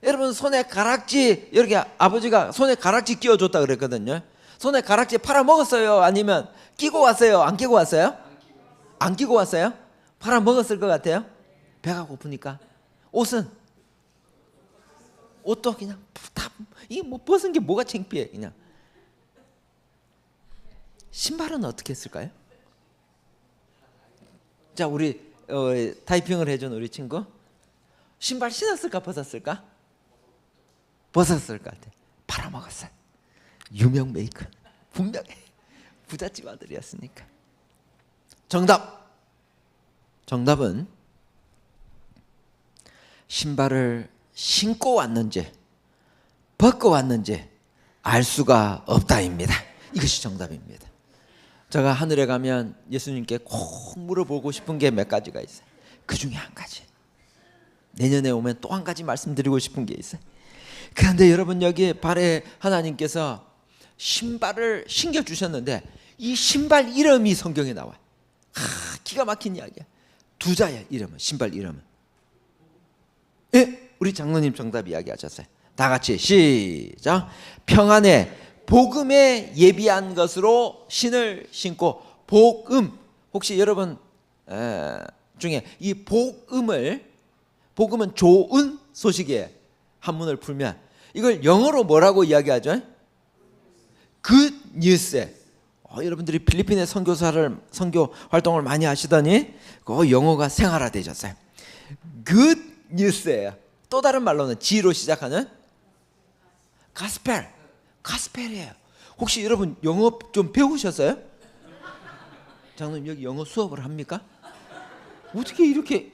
여러분 손에 가락지, 이렇게 아버지가 손에 가락지 끼워줬다 그랬거든요. 손에 가락지 팔아 먹었어요? 아니면 끼고 왔어요? 안 끼고 왔어요? 안 끼고 왔어요? 팔아 먹었을 것 같아요. 배가 고프니까. 옷은? 옷도 그냥 이게 뭐 벗은 게 뭐가 창피해. 그냥. 신발은 어떻게 했을까요? 자, 우리 타이핑을 해준 우리 친구, 신발 신었을까 벗었을까? 벗었을 것 같아. 팔아먹었어요. 유명 메이커, 분명히 부잣집 아들이었으니까. 정답은 신발을 신고 왔는지 벗고 왔는지 알 수가 없다입니다. 이것이 정답입니다. 제가 하늘에 가면 예수님께 꼭 물어보고 싶은 게 몇 가지가 있어요. 그 중에 한 가지, 내년에 오면 또 한 가지 말씀드리고 싶은 게 있어요. 그런데 여러분, 여기 발에 하나님께서 신발을 신겨주셨는데 이 신발 이름이 성경에 나와요. 기가 막힌 이야기야. 두 자야, 이름은. 신발 이름은. 예, 우리 장로님 정답 이야기하셨어요. 다 같이 시작. 평안에 복음에 예비한 것으로 신을 신고. 복음, 혹시 여러분 중에 이 복음은 좋은 소식이에요. 한문을 풀면 이걸 영어로 뭐라고 이야기하죠? Good news. 여러분들이 필리핀의 선교 활동을 많이 하시더니 그 영어가 생활화되셨어요. Good news예요. 또 다른 말로는 G로 시작하는 가스펠이에요. 혹시 여러분 영어 좀 배우셨어요? 장로님 여기 영어 수업을 합니까? 어떻게 이렇게?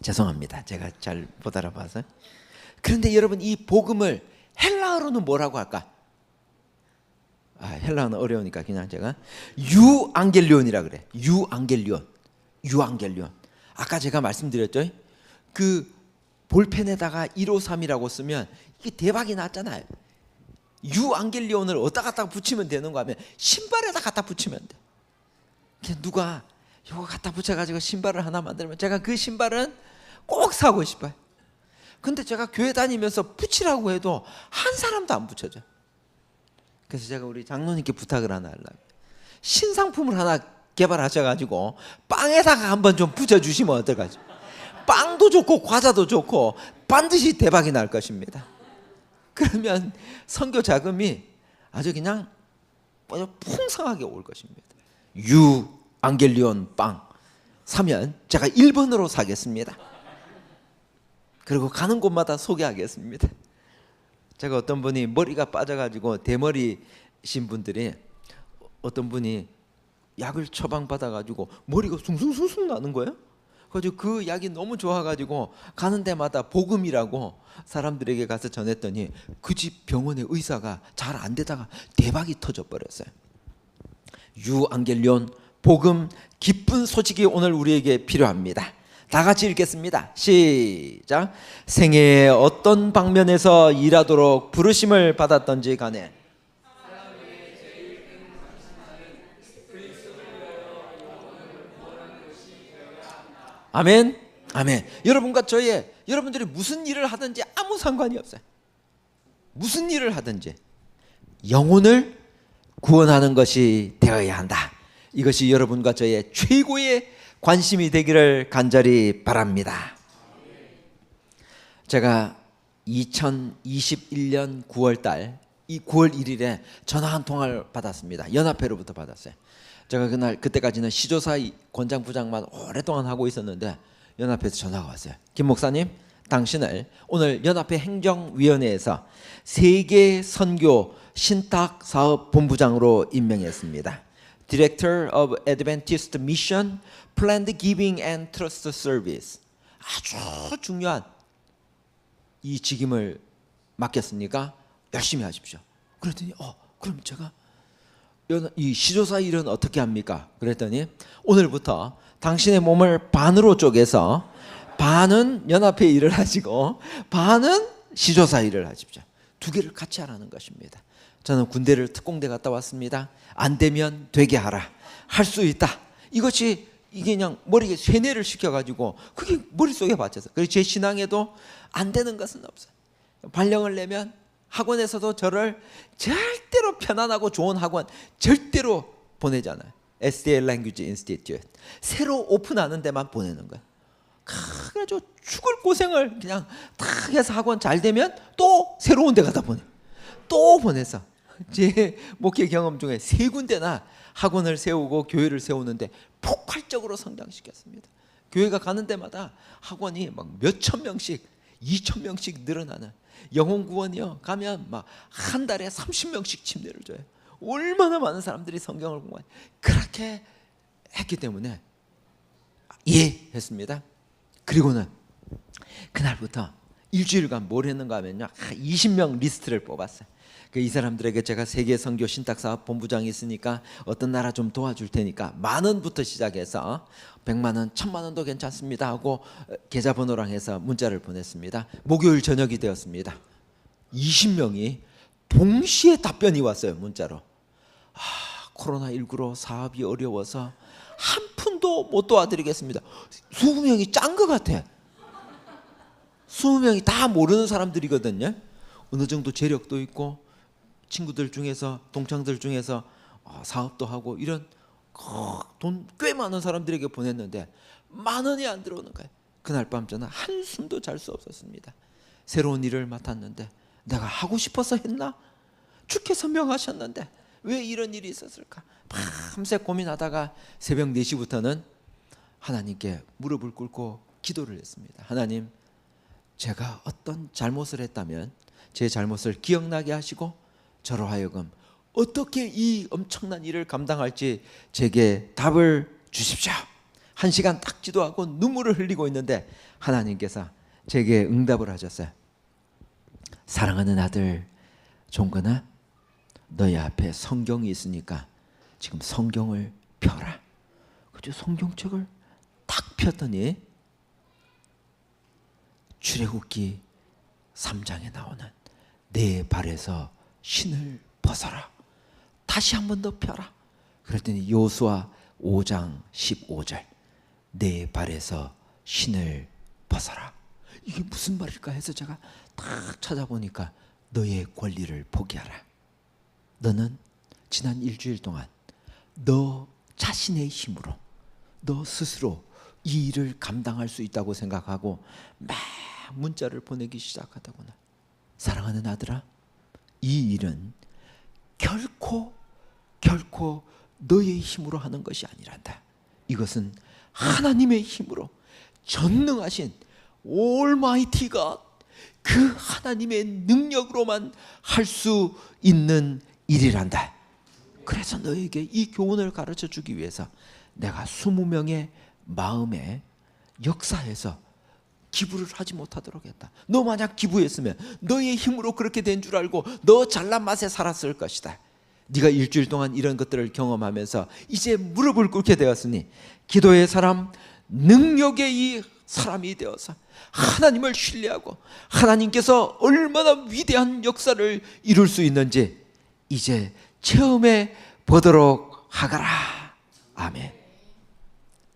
죄송합니다. 제가 잘 못 알아봐서. 그런데 여러분, 이 복음을 헬라어로는 뭐라고 할까? 헬라어는 어려우니까 그냥 제가 유앙겔리온이라 그래. 유앙겔리온. 아까 제가 말씀드렸죠? 그 볼펜에다가 153이라고 쓰면 이게 대박이 났잖아요. 유앙겔리온을 어디다 갖다 붙이면 되는 거 하면 신발에다 갖다 붙이면 돼. 그냥 누가 이거 갖다 붙여가지고 신발을 하나 만들면 제가 그 신발은 꼭 사고 싶어요. 근데 제가 교회 다니면서 붙이라고 해도 한 사람도 안 붙여줘. 그래서 제가 우리 장로님께 부탁을 하나 하려고, 신상품을 하나 개발하셔가지고 빵에다가 한번 좀 붙여주시면 어떨까요? 빵도 좋고 과자도 좋고 반드시 대박이 날 것입니다. 그러면 선교 자금이 아주 그냥 아주 풍성하게 올 것입니다. 유 안겔리온 빵 사면 제가 1번으로 사겠습니다. 그리고 가는 곳마다 소개하겠습니다. 제가 어떤 분이 머리가 빠져가지고 대머리신 분들이 어떤 분이 약을 처방받아가지고 머리가 숭숭숭숭 나는 거예요. 그래서 그 약이 너무 좋아가지고 가는 데마다 복음이라고 사람들에게 가서 전했더니 그 집 병원의 의사가 잘 안 되다가 대박이 터져 버렸어요. 유앙겔리온 복음 기쁜 소식이 오늘 우리에게 필요합니다. 다 같이 읽겠습니다. 시작. 생애의 어떤 방면에서 일하도록 부르심을 받았던지 간에 아멘. 아멘. 여러분과 여러분들이 무슨 일을 하든지 아무 상관이 없어요. 무슨 일을 하든지 영혼을 구원하는 것이 되어야 한다. 이것이 여러분과 저의 최고의 관심이 되기를 간절히 바랍니다. 제가 2021년 9월달 이 9월 1일에 전화 한 통화를 받았습니다. 연합회로부터 받았어요. 제가 그때까지는 시조사 권장 부장만 오랫동안 하고 있었는데 연합회에서 전화가 왔어요. 김 목사님, 당신을 오늘 연합회 행정위원회에서 세계 선교 신탁 사업 본부장으로 임명했습니다. Director of Adventist Mission, Planned Giving and Trust Service. 아주 중요한 이 직임을 맡겼으니까 열심히 하십시오. 그랬더니 그럼 제가 이 시조사 일은 어떻게 합니까? 그랬더니 오늘부터 당신의 몸을 반으로 쪼개서 반은 연합회 일을 하시고 반은 시조사 일을 하십시오. 두 개를 같이 하라는 것입니다. 저는 군대를 특공대 갔다 왔습니다. 안 되면 되게 하라. 할 수 있다. 이게 그냥 머리에 세뇌를 시켜가지고 그게 머릿속에 받쳐서. 그래서 제 신앙에도 안 되는 것은 없어요. 발령을 내면 학원에서도 저를 절대로 편안하고 좋은 학원 절대로 보내지 않아요. SDL Language Institute 새로 오픈하는 데만 보내는 거예요. 그래가지고 죽을 고생을 그냥 다 해서 학원 잘 되면 또 새로운 데 가다 또 보내서 제 목회 경험 중에 3군데나 학원을 세우고 교회를 세우는데 폭발적으로 성장시켰습니다. 교회가 가는 데마다 학원이 막 몇천 명씩 2천 명씩 늘어나는 영혼 구원이요. 가면 막 한 달에 30명씩 침례를 줘요. 얼마나 많은 사람들이 성경을 공부해. 그렇게 했기 때문에 했습니다. 그리고는 그날부터 일주일간 뭘 했는가 하면요, 20명 리스트를 뽑았어요. 이 사람들에게 제가 세계 선교 신탁사업 본부장이 있으니까 어떤 나라 좀 도와줄 테니까 10,000원부터 시작해서 100만 원, 1,000만 원도 괜찮습니다 하고 계좌번호랑 해서 문자를 보냈습니다. 목요일 저녁이 되었습니다. 20명이 동시에 답변이 왔어요. 문자로. 코로나19로 사업이 어려워서 한 푼도 못 도와드리겠습니다. 20명이 짠 것 같아. 20명이 다 모르는 사람들이거든요. 어느 정도 재력도 있고 친구들 중에서 동창들 중에서 사업도 하고 이런 돈 꽤 많은 사람들에게 보냈는데 10,000원이 안 들어오는 거예요. 그날 밤 저는 한숨도 잘 수 없었습니다. 새로운 일을 맡았는데 내가 하고 싶어서 했나? 주께서 명하셨는데 왜 이런 일이 있었을까? 밤새 고민하다가 새벽 4시부터는 하나님께 무릎을 꿇고 기도를 했습니다. 하나님, 제가 어떤 잘못을 했다면 제 잘못을 기억나게 하시고 저로 하여금 어떻게 이 엄청난 일을 감당할지 제게 답을 주십시오. 1시간 딱 기도하고 눈물을 흘리고 있는데 하나님께서 제게 응답을 하셨어요. 사랑하는 아들 종건아, 너희 앞에 성경이 있으니까 지금 성경을 펴라. 그래서 성경책을 딱 폈더니 출애굽기 3장에 나오는 내 발에서 신을 벗어라. 다시 한 번 더 펴라. 그랬더니 여호수아 5장 15절 내 발에서 신을 벗어라. 이게 무슨 말일까 해서 제가 딱 찾아보니까 너의 권리를 포기하라. 너는 지난 일주일 동안 너 자신의 힘으로 너 스스로 이 일을 감당할 수 있다고 생각하고 막 문자를 보내기 시작하더구나. 사랑하는 아들아, 이 일은 결코 너의 힘으로 하는 것이 아니란다. 이것은 하나님의 힘으로, 전능하신 올마이티 갓, 그 하나님의 능력으로만 할 수 있는 일이란다. 그래서 너에게 이 교훈을 가르쳐 주기 위해서 내가 20명의 마음에 역사해서 기부를 하지 못하도록 했다. 너 만약 기부했으면 너의 힘으로 그렇게 된 줄 알고 너 잘난 맛에 살았을 것이다. 네가 일주일 동안 이런 것들을 경험하면서 이제 무릎을 꿇게 되었으니 기도의 사람, 능력의 이 사람이 되어서 하나님을 신뢰하고 하나님께서 얼마나 위대한 역사를 이룰 수 있는지 이제 체험해 보도록 하거라. 아멘.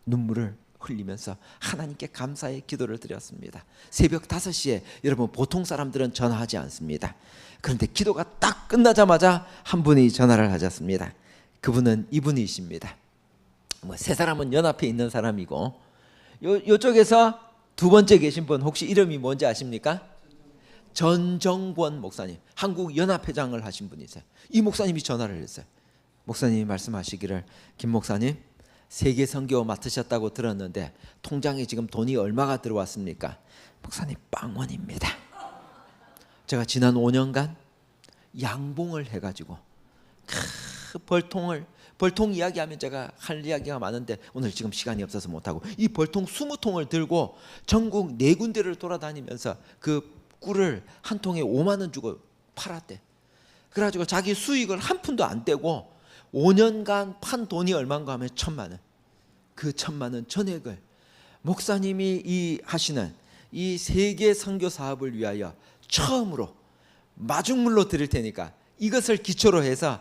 눈물을 흘리면서 하나님께 감사의 기도를 드렸습니다. 새벽 5시에 여러분 보통 사람들은 전화하지 않습니다. 그런데 기도가 딱 끝나자마자 한 분이 전화를 하셨습니다. 그분은 이분이십니다. 세 사람은 연합해 있는 사람이고 요쪽에서 두 번째 계신 분 혹시 이름이 뭔지 아십니까? 전정권 목사님, 한국 연합회장을 하신 분이세요. 이 목사님이 전화를 했어요. 목사님이 말씀하시기를 김 목사님 세계 선교 맡으셨다고 들었는데 통장에 지금 돈이 얼마가 들어왔습니까? 목사님 빵원입니다. 제가 지난 5년간 양봉을 해가지고 벌통 이야기하면 제가 할 이야기가 많은데 오늘 지금 시간이 없어서 못하고 이 벌통 20통을 들고 전국 4군데를 돌아다니면서 그 꿀을 한 통에 5만 원 주고 팔았대. 그래가지고 자기 수익을 한 푼도 안 떼고 5년간 판 돈이 얼마인가 하면 1,000만 원. 그 1,000만 원 전액을 목사님이 하시는 이 세계 선교 사업을 위하여 처음으로 마중물로 드릴 테니까 이것을 기초로 해서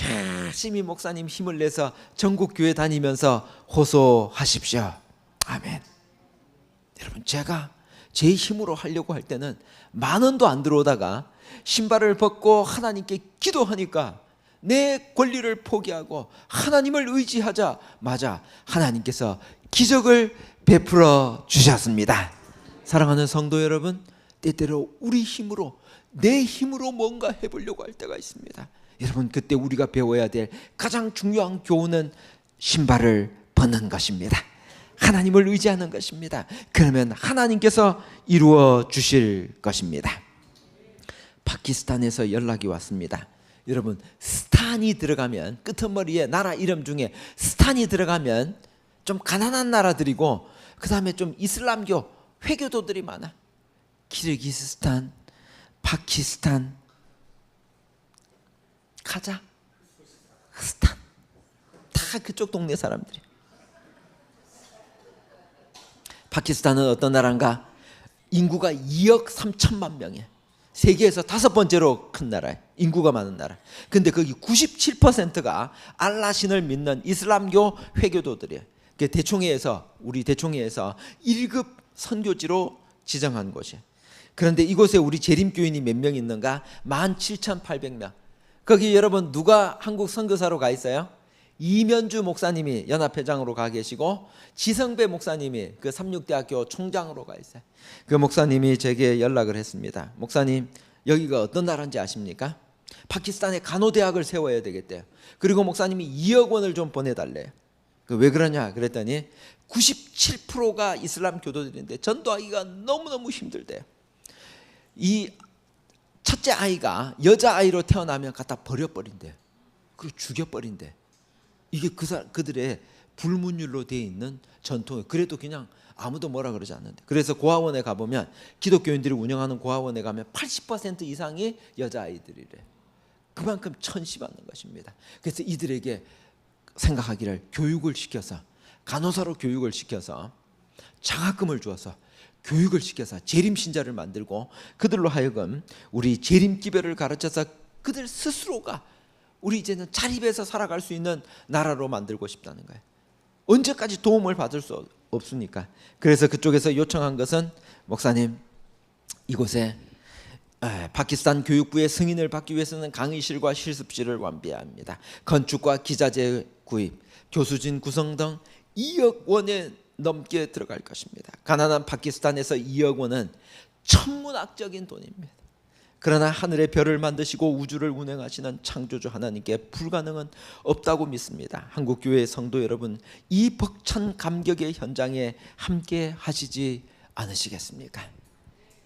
열심히 목사님 힘을 내서 전국 교회 다니면서 호소하십시오. 아멘. 여러분 제가 제 힘으로 하려고 할 때는 10,000원도 안 들어오다가 신발을 벗고 하나님께 기도하니까 내 권리를 포기하고 하나님을 의지하자마자 하나님께서 기적을 베풀어 주셨습니다. 사랑하는 성도 여러분, 때때로 우리 힘으로 내 힘으로 뭔가 해보려고 할 때가 있습니다. 여러분 그때 우리가 배워야 될 가장 중요한 교훈은 신발을 벗는 것입니다. 하나님을 의지하는 것입니다. 그러면 하나님께서 이루어 주실 것입니다. 파키스탄에서 연락이 왔습니다. 여러분 스탄이 들어가면 끄트머리에 나라 이름 중에 스탄이 들어가면 좀 가난한 나라들이고 그 다음에 좀 이슬람교 회교도들이 많아. 키르기스탄, 파키스탄, 카자흐스탄 다 그쪽 동네 사람들이. 파키스탄은 어떤 나라인가? 인구가 2억 3천만 명이에요. 세계에서 5번째로 큰 나라예요. 인구가 많은 나라. 근데 거기 97%가 알라신을 믿는 이슬람교 회교도들이에요. 대총회에서 우리 대총회에서 1급 선교지로 지정한 곳이에요. 그런데 이곳에 우리 재림교인이 몇 명 있는가? 17,800명. 거기 여러분 누가 한국 선교사로 가 있어요? 이면주 목사님이 연합회장으로 가 계시고 지성배 목사님이 그 삼육대학교 총장으로 가 있어요. 그 목사님이 제게 연락을 했습니다. 목사님 여기가 어떤 나라인지 아십니까? 파키스탄에 간호대학을 세워야 되겠대요. 그리고 목사님이 2억 원을 좀 보내달래요. 왜 그러냐 그랬더니 97%가 이슬람 교도들인데 전도하기가 너무너무 힘들대요. 이 첫째 아이가 여자아이로 태어나면 갖다 버려버린대요. 그리고 죽여버린대. 이게 그들의 불문율로 되어 있는 전통이에요. 그래도 그냥 아무도 뭐라 그러지 않는데. 그래서 고아원에 가보면 기독교인들이 운영하는 고아원에 가면 80% 이상이 여자아이들이래. 그만큼 천시받는 것입니다. 그래서 이들에게 생각하기를 교육을 시켜서 간호사로 교육을 시켜서 장학금을 주어서 교육을 시켜서 재림신자를 만들고 그들로 하여금 우리 재림기별을 가르쳐서 그들 스스로가 우리 이제는 자립해서 살아갈 수 있는 나라로 만들고 싶다는 거예요. 언제까지 도움을 받을 수 없으니까. 그래서 그쪽에서 요청한 것은 목사님 이곳에 파키스탄 교육부의 승인을 받기 위해서는 강의실과 실습실을 완비해야 합니다. 건축과 기자재 구입, 교수진 구성 등 2억 원에 넘게 들어갈 것입니다. 가난한 파키스탄에서 2억 원은 천문학적인 돈입니다. 그러나 하늘의 별을 만드시고 우주를 운행하시는 창조주 하나님께 불가능은 없다고 믿습니다. 한국교회 성도 여러분, 이 벅찬 감격의 현장에 함께 하시지 않으시겠습니까?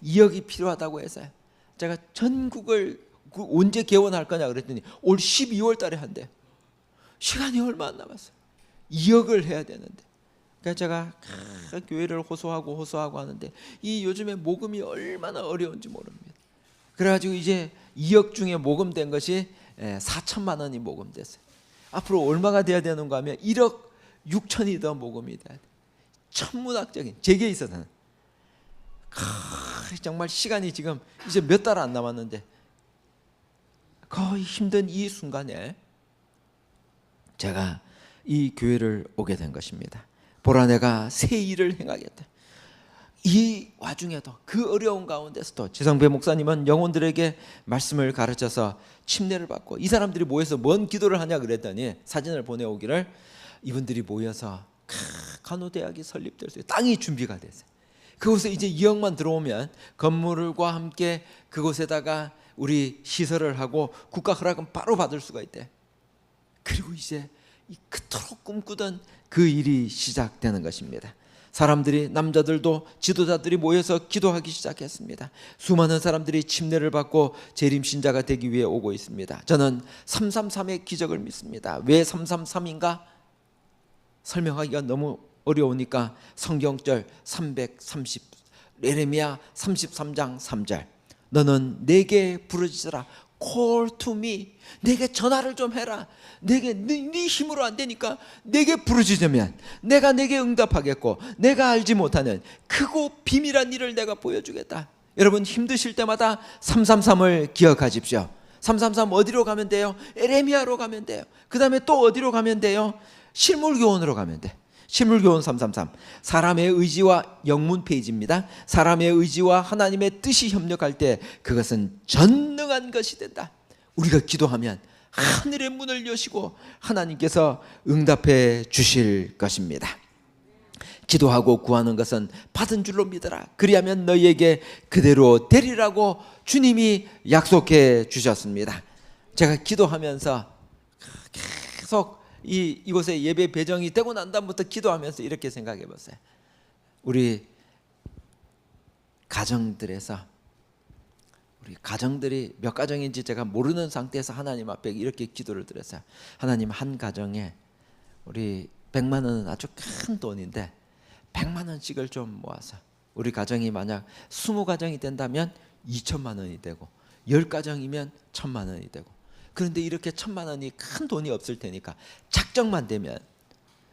2억이 필요하다고 해서요. 제가 전국을 언제 개원할 거냐 그랬더니 올 12월 달에 한대. 시간이 얼마 안 남았어요. 2억을 해야 되는데. 그러니까 제가 교회를 호소하고 하는데 이 요즘에 모금이 얼마나 어려운지 모릅니다. 그래가지고 이제 2억 중에 모금된 것이 4천만 원이 모금됐어요. 앞으로 얼마가 돼야 되는가 하면 1억 6천이 더 모금이 돼야 돼요. 천문학적인 제게 있어서는 정말 시간이 지금 이제 몇 달 안 남았는데 거의 힘든 이 순간에 제가 이 교회를 오게 된 것입니다. 보라 내가 새 일을 행하겠다. 이 와중에도 그 어려운 가운데서도 지성배 목사님은 영혼들에게 말씀을 가르쳐서 침례를 받고 이 사람들이 모여서 뭔 기도를 하냐 그랬더니 사진을 보내오기를 이분들이 모여서 간호대학이 설립될 수 있어요. 땅이 준비가 됐어요. 그곳에 이제 2억만 들어오면 건물과 함께 그곳에다가 우리 시설을 하고 국가 허락은 바로 받을 수가 있대. 그리고 이제 그토록 꿈꾸던 그 일이 시작되는 것입니다. 사람들이 남자들도 지도자들이 모여서 기도하기 시작했습니다. 수많은 사람들이 침례를 받고 재림 신자가 되기 위해 오고 있습니다. 저는 333의 기적을 믿습니다. 왜 333인가? 설명하기가 너무 어려우니까 성경절 330 예레미야 33장 3절 너는 내게 부르짖으라 call to me 내게 전화를 좀 해라 내게 네 힘으로 안 되니까 내게 부르짖으면 내가 내게 응답하겠고 내가 알지 못하는 크고 비밀한 일을 내가 보여주겠다. 여러분 힘드실 때마다 333을 기억하십시오. 333 어디로 가면 돼요? 예레미야로 가면 돼요. 그 다음에 또 어디로 가면 돼요? 실물교원으로 가면 돼. 실물교원 333 사람의 의지와 영문 페이지입니다. 사람의 의지와 하나님의 뜻이 협력할 때 그것은 전능한 것이 된다. 우리가 기도하면 하늘의 문을 여시고 하나님께서 응답해 주실 것입니다. 기도하고 구하는 것은 받은 줄로 믿어라. 그리하면 너희에게 그대로 되리라고 주님이 약속해 주셨습니다. 제가 기도하면서 계속 이곳에 예배 배정이 되고 난 다음부터 기도하면서 이렇게 생각해 보세요. 우리 가정들에서 우리 가정들이 몇 가정인지 제가 모르는 상태에서 하나님 앞에 이렇게 기도를 드렸어요. 하나님 한 가정에 우리 100만 원은 아주 큰 돈인데 100만 원씩을 좀 모아서 우리 가정이 만약 20가정이 된다면 2천만 원이 되고 10가정이면 1,000만 원이 되고 그런데 이렇게 1,000만 원이 큰 돈이 없을 테니까 작정만 되면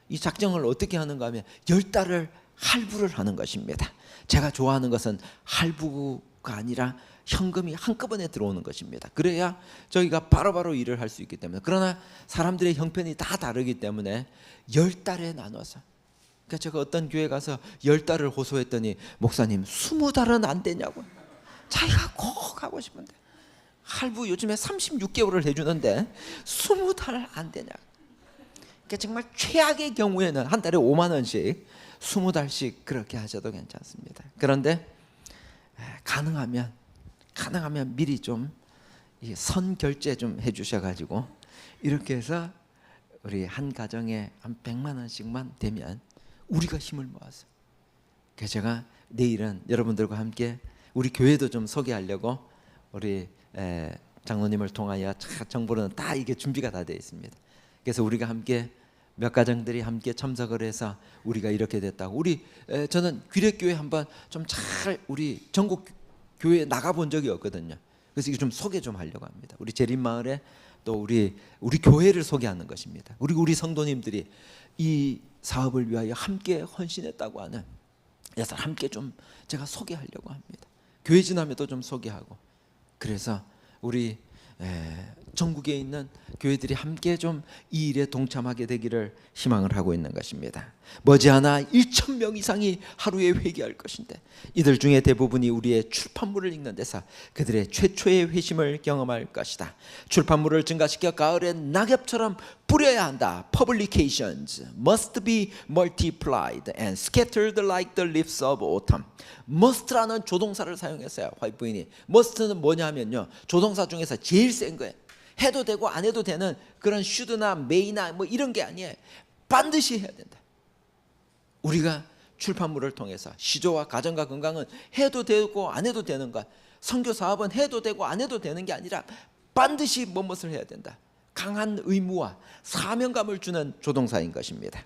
이 작정을 어떻게 하는가 하면 10달을 할부를 하는 것입니다. 제가 좋아하는 것은 할부가 아니라 현금이 한꺼번에 들어오는 것입니다. 그래야 저희가 바로바로 일을 할 수 있기 때문에. 그러나 사람들의 형편이 다 다르기 때문에 10달에 나눠서 그러니까 제가 어떤 교회 가서 10달을 호소했더니 목사님 20달은 안 되냐고. 자기가 꼭 하고 싶은데 할부 요즘에 36개월을 해주는데 20달 안 되냐. 그러니까 정말 최악의 경우에는 한 달에 5만 원씩 20달씩 그렇게 하셔도 괜찮습니다. 그런데 가능하면 미리 좀 선 결제 좀 해주셔가지고 이렇게 해서 우리 한 가정에 한 100만 원씩만 되면 우리가 힘을 모아서 그래서 제가 내일은 여러분들과 함께 우리 교회도 좀 소개하려고 우리 장로님을 통하여 정보는 다 이게 준비가 다 되어 있습니다. 그래서 우리가 함께 몇 가정들이 함께 참석을 해서 우리가 이렇게 됐다고 저는 귀례교회 한번 좀 잘 우리 전국 교회에 나가본 적이 없거든요. 그래서 이거 좀 소개 좀 하려고 합니다. 우리 재림마을에 또 우리 교회를 소개하는 것입니다. 우리 성도님들이 이 사업을 위하여 함께 헌신했다고 하는 그래서 함께 좀 제가 소개하려고 합니다. 교회 지나면도 좀 소개하고 그래서 우리 전국에 있는 교회들이 함께 좀 이 일에 동참하게 되기를 희망을 하고 있는 것입니다. 머지않아 1,000명 이상이 하루에 회개할 것인데 이들 중에 대부분이 우리의 출판물을 읽는 데서 그들의 최초의 회심을 경험할 것이다. 출판물을 증가시켜 가을에 낙엽처럼 뿌려야 한다. Publications must be multiplied and scattered like the leaves of autumn. must라는 조동사를 사용했어요. 화이트 부인이. must는 뭐냐면요, 조동사 중에서 제일 센 거예요. 해도 되고 안 해도 되는 그런 should나 may나 뭐 이런 게 아니에요. 반드시 해야 된다. 우리가 출판물을 통해서 시조와 가정과 건강은 해도 되고 안 해도 되는 것, 선교 사업은 해도 되고 안 해도 되는 게 아니라 반드시 무엇을 해야 된다. 강한 의무와 사명감을 주는 조동사인 것입니다.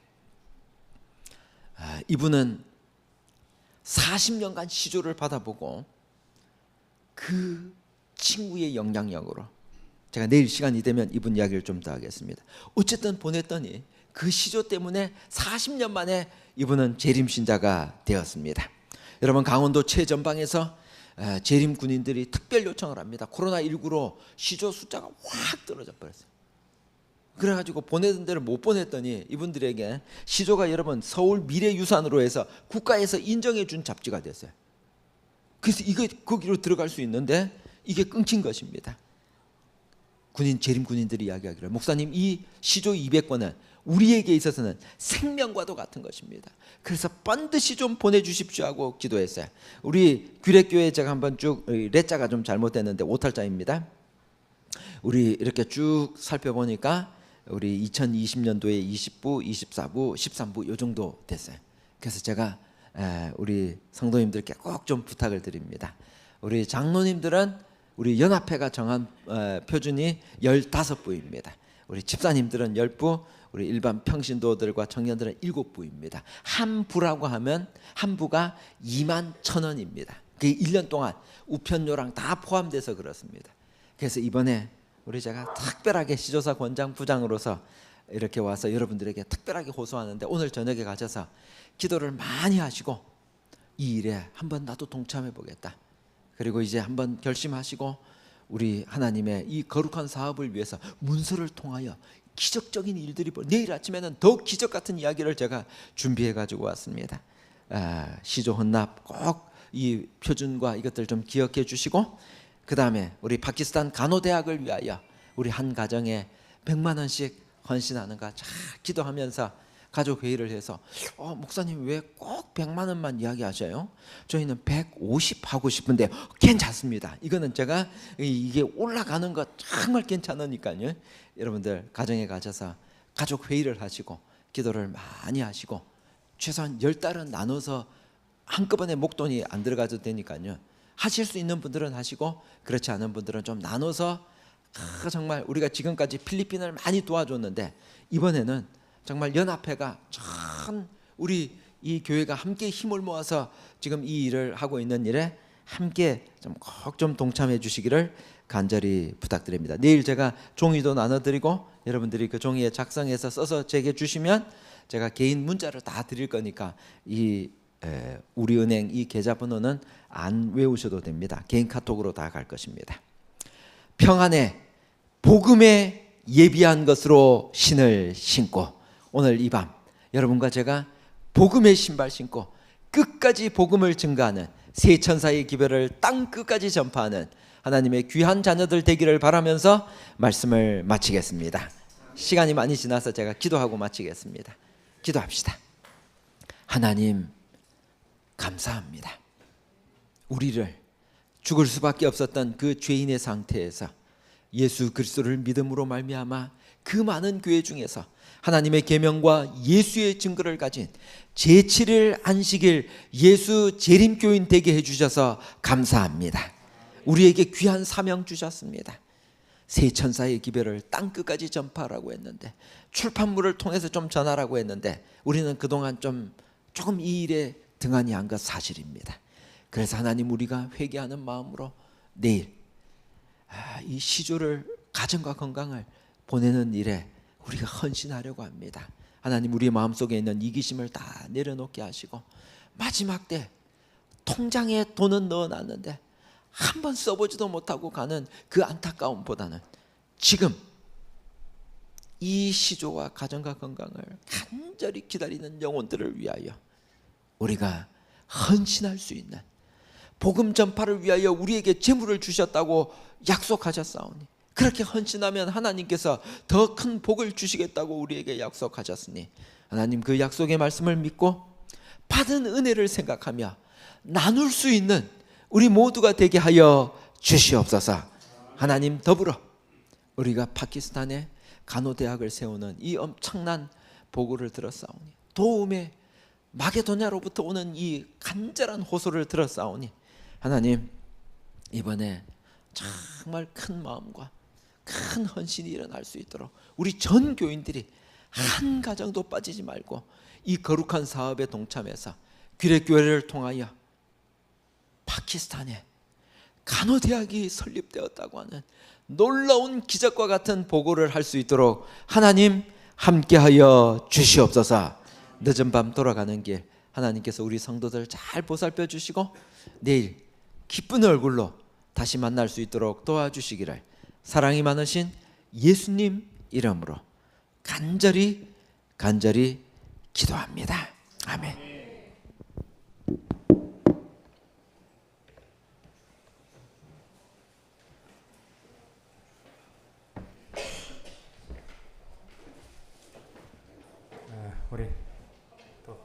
이분은 40년간 시조를 받아보고 그 친구의 영향력으로, 제가 내일 시간이 되면 이분 이야기를 좀 더 하겠습니다. 어쨌든 보냈더니 그 시조 때문에 40년 만에 이분은 재림신자가 되었습니다. 여러분, 강원도 최전방에서 재림 군인들이 특별 요청을 합니다. 코로나19로 시조 숫자가 확 떨어져 버렸어요. 그래가지고 보내던 데를 못 보냈더니 이분들에게 시조가 여러분 서울 미래유산으로 해서 국가에서 인정해 준 잡지가 됐어요. 그래서 이거 거기로 들어갈 수 있는데 이게 끊긴 것입니다. 재림 군인들이 이야기하기를, 목사님, 이 시조 200권은 우리에게 있어서는 생명과도 같은 것입니다. 그래서 반드시 좀 보내주십시오 하고 기도했어요. 우리 규례교회 제가 한번 쭉, 레자가 좀 잘못됐는데 오탈자입니다. 우리 이렇게 쭉 살펴보니까 우리 2020년도에 20부, 24부, 13부 요 정도 됐어요. 그래서 제가 우리 성도님들께 꼭 좀 부탁을 드립니다. 우리 장로님들은 우리 연합회가 정한 표준이 15부입니다. 우리 집사님들은 10부, 우리 일반 평신도들과 청년들은 7부입니다. 한 부라고 하면 한 부가 21,000원입니다. 그게 1년 동안 우편료랑 다 포함돼서 그렇습니다. 그래서 이번에 우리 제가 특별하게 시조사 권장 부장으로서 이렇게 와서 여러분들에게 특별하게 호소하는데, 오늘 저녁에 가셔서 기도를 많이 하시고 이 일에 한번 나도 동참해 보겠다. 그리고 이제 한번 결심하시고 우리 하나님의 이 거룩한 사업을 위해서 문서를 통하여 기적적인 일들이 내일 아침에는 더욱 기적 같은 이야기를 제가 준비해 가지고 왔습니다. 시조 헌납 꼭 이 표준과 이것들 좀 기억해 주시고, 그 다음에 우리 파키스탄 간호대학을 위하여 우리 한 가정에 100만 원씩 헌신하는가 잘 기도하면서 가족 회의를 해서 목사님 왜 꼭 100만 원만 이야기하셔요? 저희는 150 하고 싶은데 괜찮습니다. 이거는 제가 이게 올라가는 거 정말 괜찮으니까요. 여러분들 가정에 가셔서 가족 회의를 하시고 기도를 많이 하시고 최소한 10달은 나눠서 한꺼번에 목돈이 안 들어가도 되니까요. 하실 수 있는 분들은 하시고 그렇지 않은 분들은 좀 나눠서 정말 우리가 지금까지 필리핀을 많이 도와줬는데 이번에는 정말 연합회가 참 우리 이 교회가 함께 힘을 모아서 지금 이 일을 하고 있는 일에 함께 좀 꼭 좀 동참해 주시기를 간절히 부탁드립니다. 내일 제가 종이도 나눠드리고 여러분들이 그 종이에 작성해서 써서 제게 주시면 제가 개인 문자를 다 드릴 거니까 이 우리은행 이 계좌번호는 안 외우셔도 됩니다. 개인 카톡으로 다 갈 것입니다. 평안에 복음에 예비한 것으로 신을 신고 오늘 이 밤 여러분과 제가 복음의 신발 신고 끝까지 복음을 증거하는 세 천사의 기별을 땅 끝까지 전파하는 하나님의 귀한 자녀들 되기를 바라면서 말씀을 마치겠습니다. 시간이 많이 지나서 제가 기도하고 마치겠습니다. 기도합시다. 하나님 감사합니다. 우리를 죽을 수밖에 없었던 그 죄인의 상태에서 예수 그리스도를 믿음으로 말미암아 그 많은 교회 중에서 하나님의 계명과 예수의 증거를 가진 제7일 안식일 예수 재림교인 되게 해주셔서 감사합니다. 우리에게 귀한 사명 주셨습니다. 세 천사의 기별을 땅끝까지 전파하라고 했는데 출판물을 통해서 좀 전하라고 했는데 우리는 그동안 조금 이 일에 등한히 한 것 사실입니다. 그래서 하나님 우리가 회개하는 마음으로 내일 이 시조를 가정과 건강을 보내는 일에 우리가 헌신하려고 합니다. 하나님 우리의 마음속에 있는 이기심을 다 내려놓게 하시고 마지막 때 통장에 돈은 넣어놨는데 한 번 써보지도 못하고 가는 그 안타까움보다는 지금 이 시조와 가정과 건강을 간절히 기다리는 영혼들을 위하여 우리가 헌신할 수 있는 복음 전파를 위하여 우리에게 재물을 주셨다고 약속하셨사오니 그렇게 헌신하면 하나님께서 더 큰 복을 주시겠다고 우리에게 약속하셨으니 하나님 그 약속의 말씀을 믿고 받은 은혜를 생각하며 나눌 수 있는 우리 모두가 되게 하여 주시옵소서. 하나님 더불어 우리가 파키스탄에 간호대학을 세우는 이 엄청난 보고를 들었사오니 도움의 마게도냐로부터 오는 이 간절한 호소를 들었사오니 하나님 이번에 정말 큰 마음과 큰 헌신이 일어날 수 있도록 우리 전 교인들이 한 가정도 빠지지 말고 이 거룩한 사업에 동참해서 귀례교회를 통하여 파키스탄에 간호대학이 설립되었다고 하는 놀라운 기적과 같은 보고를 할 수 있도록 하나님 함께하여 주시옵소서. 늦은 밤 돌아가는 길 하나님께서 우리 성도들 잘 보살펴 주시고 내일 기쁜 얼굴로 다시 만날 수 있도록 도와주시기를 사랑이 많으신 예수님 이름으로 간절히 기도합니다. 아멘. 우리 또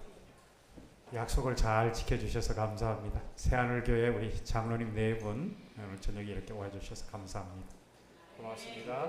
약속을 잘 지켜주셔서 감사합니다. 새하늘교회 우리 장로님 네 분 오늘 저녁에 이렇게 와주셔서 감사합니다. 고맙습니다.